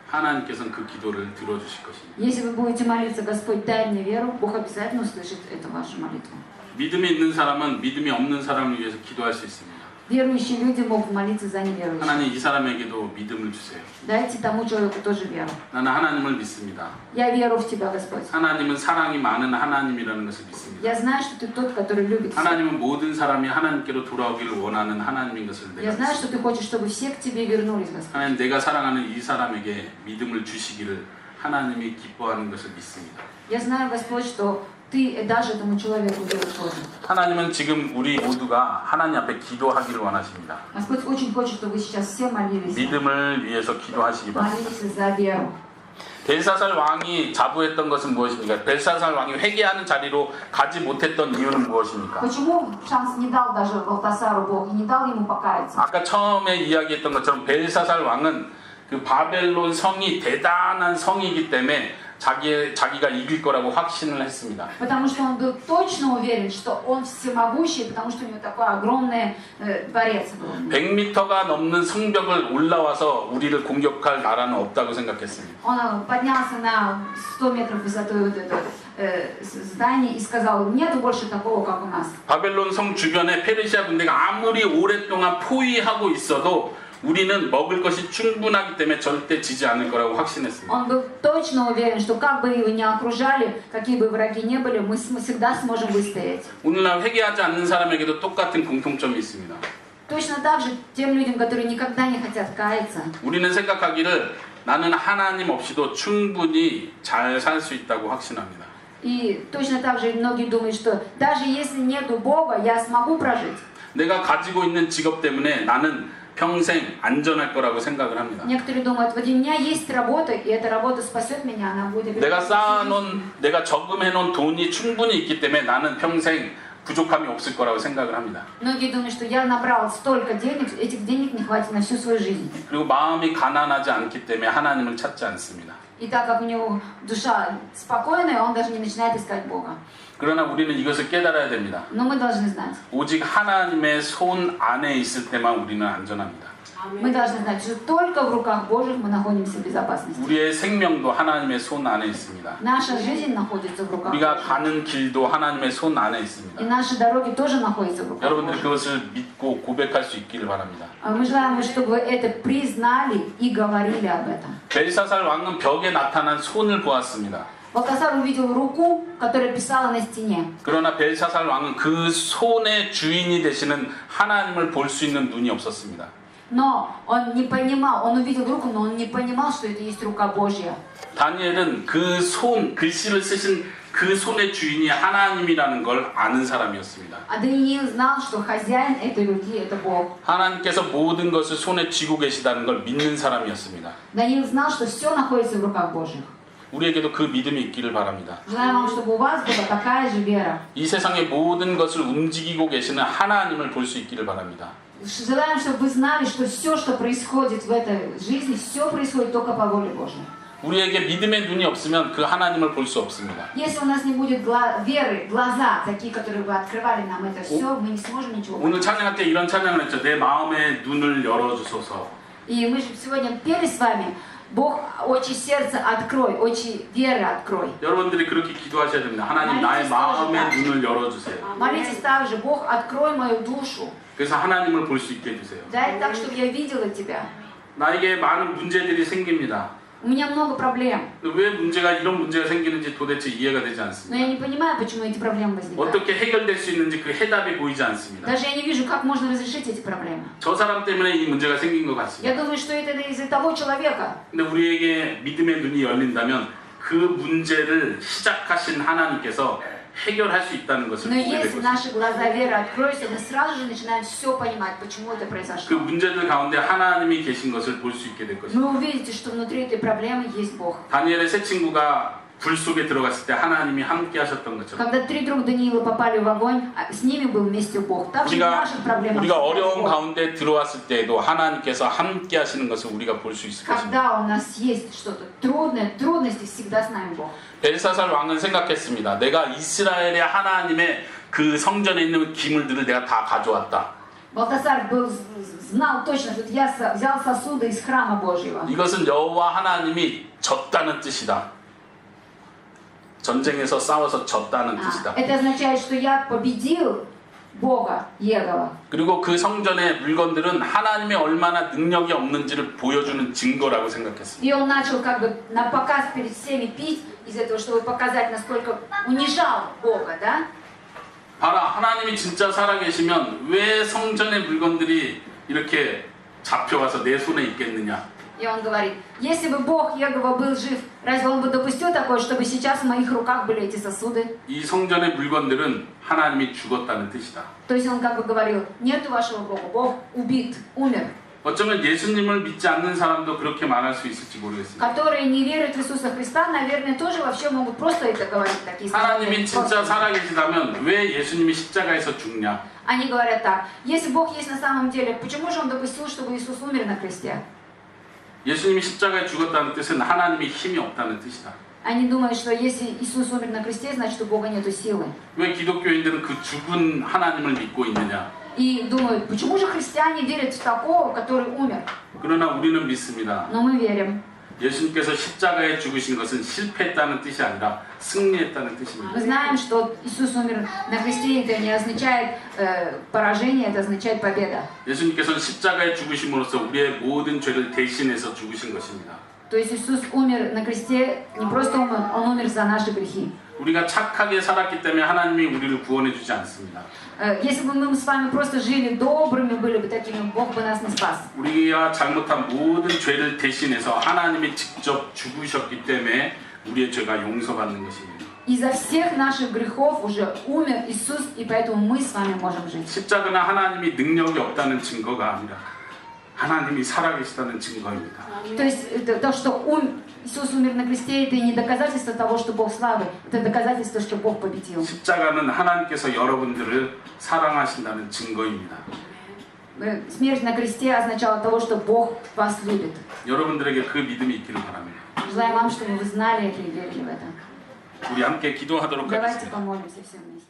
S1: 하나님께서는 그 기도를 들어주실 것입니다.
S2: Если вы будете молиться, Господь, дай мне веру, Бог обязательно услышит эту вашу молитву.
S1: 믿음이 있는 사람은 믿음이 없는 사람을 위해서 기도할 수 있습니다.
S2: Верующие люди могут молиться за неверующих.
S1: 하나님 이 사람에게도 믿음을 주세요.
S2: Дайте тому человеку тоже веру.
S1: 나는 하나님을 믿습니다.
S2: Я верю в Тебя, Господь.
S1: 하나님은 사랑이 많은 하나님이라는 것을 믿습니다.
S2: Я знаю, что Ты тот, который любит всех.
S1: 하나님은 모든 사람이 하나님께로 돌아오기를 원하는 하나님인 것을 내가
S2: Я знаю,
S1: 믿습니다.
S2: что Ты хочешь, чтобы все к Тебе вернулись, Господь.
S1: 하나님 내가 사랑하는 이 사람에게 믿음을 주시기를 하나님이 기뻐하는 것을 믿습니다.
S2: Я знаю, Господь, что Ты даже этому человеку веришь тоже.
S1: 하나님은 지금 우리 모두가 하나님 앞에 기도하기를 원하십니다.
S2: Господь очень хочет, чтобы вы сейчас все молились.
S1: 믿음을 위해서 기도하시기 바랍니다.
S2: Молились за веру.
S1: 벨사살 왕이 자부했던 것은 무엇입니까? 벨사살 왕이 회개하는 자리로 가지 못했던 이유는 무엇입니까?
S2: Почему шанс не дал даже Валтасару Бог и не дал ему покаяться?
S1: 아까 처음에 이야기했던 것처럼 벨사살 왕은 그 바벨론 성이 대단한 성이기 때문에 자기가 이길 거라고 확신을 했습니다.
S2: Потому что он был точно уверен, что он всемогущий, потому что у него такой огромный дворец был.
S1: 100m가 넘는 성벽을 올라와서 우리를 공격할 나라는 없다고 생각했습니다.
S2: Он поднялся на 100 метров высотой вот это здание и сказал, нету больше такого, как у нас.
S1: 바벨론 성 주변에 페르시아 군대가 아무리 오랫동안 포위하고 있어도 우리는 먹을 것이 충분하기 때문에 절대 지지 않을 거라고 확신했습니다.
S2: Он был точно уверен, что как бы его ни окружали, какие бы враги ни были, мы всегда сможем выстоять.
S1: 오늘날 회개하지 않는 사람에게도 똑같은 공통점이 있습니다.
S2: Точно так же тем людям, которые никогда не хотят каяться.
S1: 우리는 생각하기를 나는 하나님 없이도 충분히 잘 살 수 있다고 확신합니다.
S2: И точно так же многие думают, что даже если нету Бога, я смогу прожить.
S1: 내가 가지고 있는 직업 때문에 나는 평생 안전할 거라고 생각을 합니다.
S2: Некоторые думают, вот у меня есть работа, и эта работа спасет меня, она будет
S1: 내가
S2: обеспечить.
S1: 쌓아놓은, 내가 저금해놓은 돈이 충분히 있기 때문에 나는 평생 부족함이 없을 거라고 생각을 합니다.
S2: Многие думают, что я набрал столько денег, этих денег не хватит на всю свою жизнь.
S1: 그리고 마음이 가난하지 않기 때문에 하나님을 찾지 않습니다.
S2: И так как у него душа спокойная, он даже не начинает искать Бога.
S1: 그러나 우리는 이것을 깨달아야 됩니다.
S2: Но мы должны знать,
S1: 오직 하나님의 손 안에 있을 때만 우리는 안전합니다.
S2: Мы должны знать, что только в руках Божьих мы находимся в безопасности.
S1: 우리의 생명도 하나님의 손 안에 있습니다.
S2: Наша жизнь находится в руках
S1: 우리가
S2: Божьих.
S1: 가는 길도 하나님의 손 안에
S2: И
S1: 있습니다.
S2: наши дороги тоже находятся в руках
S1: 여러분들이
S2: Божьих.
S1: 그것을 믿고 고백할 수 있기를 바랍니다.
S2: Мы желаем, чтобы вы это признали и говорили об этом.
S1: 벨사살 왕은 벽에 나타난 손을 보았습니다.
S2: Балтасар увидел руку, которая писала на стене.
S1: 그러나 벨사살 왕은 그 손의 주인이 되시는 하나님을 볼 수 있는 눈이 없었습니다.
S2: Но он не понимал, он увидел руку, но он не понимал, что это есть рука Божья.
S1: 다니엘은 그 손, 글씨를 쓰신 그 손의 주인이 하나님이라는 걸 아는 사람이었습니다.
S2: А Даниил знал, что хозяин этой руки это Бог.
S1: 하나님께서 모든 것을 손에 쥐고 계시다는 걸 믿는 사람이었습니다.
S2: Даниил знал, что все находится в руках Божьих.
S1: 우리에게도 그 믿음이 있기를 바랍니다.
S2: Желаем вам, чтобы у вас была такая же вера.
S1: 이 세상의 모든 것을 움직이고 계시는 하나님을 볼 수 있기를 바랍니다.
S2: Желаем, чтобы вы знали, что все, что происходит в этой жизни, все происходит только по воле Божьей.
S1: 우리에게 믿음의 눈이 없으면 그 하나님을 볼 수 없습니다.
S2: Если у нас не будет веры, глаза, такие, которые бы открывали нам это все, мы не сможем ничего
S1: 오늘
S2: понять.
S1: 찬양할 때 이런 찬양을 했죠. 내 마음의 눈을 열어주소서.
S2: И мы же сегодня пели с вами, Бог, очи сердца открой, очи веры открой.
S1: 여러분들이 그렇게 기도하셔야 됩니다. 하나님 나의 마음의 눈을 열어주세요.
S2: Молитесь также, Бог, открой мою душу.
S1: 그래서 하나님을 볼 수 있게 해주세요.
S2: Дай так, чтобы я видела тебя.
S1: 나에게 많은 문제들이 생깁니다.
S2: У меня много проблем,
S1: 왜 이런 문제가 생기는지 도대체 이해가 되지
S2: но
S1: 않습니다.
S2: я не понимаю, почему эти проблемы возникают.
S1: 어떻게 해결될 수 있는지 그 해답이 보이지 않습니다.
S2: Даже я не вижу, как можно разрешить эти проблемы.
S1: 저 사람 때문에 이 문제가 생긴 것
S2: Я
S1: 같습니다.
S2: думаю, что это из-за того человека.
S1: 근데 우리에게 믿음의 눈이 열린다면 그 문제를 시작하신 하나님께서 해결할 수 있다는 것을
S2: Но
S1: 보게 될
S2: если
S1: 것입니다.
S2: наши глаза веры откроются, мы сразу же начинаем все понимать, почему это
S1: 그
S2: произошло.
S1: 문제들 가운데 하나님이 계신 것을 볼 수 있게 될 것입니다.
S2: Вы увидите, что внутри этой проблемы есть Бог.
S1: 다니엘의 세 친구가 불 속에 들어갔을 때 하나님이 함께 하셨던 것처럼
S2: Когда 3 друга Даниила попали в огонь, с ними был вместе Бог. Так же и в наших проблемах.
S1: 우리가 어려운 가운데 들어왔을 때에도 하나님께서 함께 하시는 것을 우리가 볼 수 있을 것입니다.
S2: Когда у нас есть что-то трудное, трудности, всегда с нами Бог.
S1: 벨사살 왕은 생각했습니다. 내가 이스라엘의 하나님의 그 성전에 있는 기물들을 내가 다 가져왔다.
S2: Балтасар знал точно, что я взял сосуды из храма Божьего.
S1: 이것은 여호와 하나님이 졌다는 뜻이다. 전쟁에서 싸워서 졌다는 뜻이다.
S2: Это означает, что я победил Бога, Егова.
S1: 그리고 그 성전의 물건들은 하나님의 얼마나 능력이 없는지를 보여주는 증거라고 생각했습니다.
S2: И он начал как бы на показ перед всеми пить из этого, чтобы показать, насколько унижал Бога, да?
S1: 봐라, 하나님이 진짜 살아계시면 왜 성전의 물건들이 이렇게 잡혀와서 내 손에 있겠느냐?
S2: И он говорит, если бы Бог Егова был жив, разве он бы допустил такое, чтобы сейчас в моих руках были эти сосуды?
S1: 이 성전의 물건들은 하나님이 죽었다는 뜻이다.
S2: То есть он как бы говорил, нет вашего Бога, Бог убит, умер.
S1: 어쩌면 예수님을 믿지 않는 사람도 그렇게 말할 수 있을지 모르겠습니다.
S2: Которые не верят в Иисуса Христа, наверное, тоже вообще могут просто это говорить, такие
S1: 하나님이 진짜
S2: слова.
S1: 살아계시다면 왜 예수님이 십자가에서 죽냐?
S2: Они говорят так, если Бог есть на самом деле, почему же он допустил, чтобы Иисус умер на кресте?
S1: 예수님이 십자가에 죽었다는 뜻은 하나님이 힘이 없다는 뜻이다.
S2: Они думают, что если Иисус умер на кресте, значит у Бога нету силы.
S1: 왜 기독교인들은 그 죽은 하나님을 믿고 있느냐?
S2: И думают, почему же христиане верят в такого, который умер?
S1: 그러나 우리는 믿습니다.
S2: Но мы верим.
S1: 예수님께서 십자가에 죽으신 것은 실패했다는 뜻이 아니라 승리했다는 뜻입니다.
S2: Мы знаем, что Иисус умер на кресте, это не означает поражение, это означает победа.
S1: 예수님께서는 십자가에 죽으심으로써 우리의 모든 죄를 대신해서 죽으신 것입니다.
S2: То есть Иисус умер на кресте, не просто умер, Он умер за наши грехи.
S1: 우리가 착하게 살았기 때문에 하나님이 우리를 구원해 주지 않습니다.
S2: Если бы мы с вами просто жили добрыми, были бы такими, Бог бы нас не спас.
S1: 우리가 잘못한 모든 죄를 대신해서 하나님이 직접 죽으셨기 때문에 우리의 죄가 용서받는 것입니다.
S2: Из-за всех наших грехов уже умер Иисус, и поэтому мы с вами можем жить.
S1: 십자가는 하나님이 능력이 없다는 증거가 아니라 하나님이 살아계시다는 증거입니다.
S2: То есть то, что Иисус умер на кресте, это не доказательство того, что Бог слабый, это доказательство, что Бог победил.
S1: 십자가는 하나님께서 여러분들을 사랑하신다는 증거입니다.
S2: Смерть на кресте означала того, что Бог вас любит.
S1: 여러분들에게 그 믿음이 있기를 바랍니다.
S2: Желаю вам, чтобы вы знали это и верили в это.
S1: 우리 함께 기도하도록
S2: Давайте
S1: 하겠습니다.
S2: помолимся все вместе.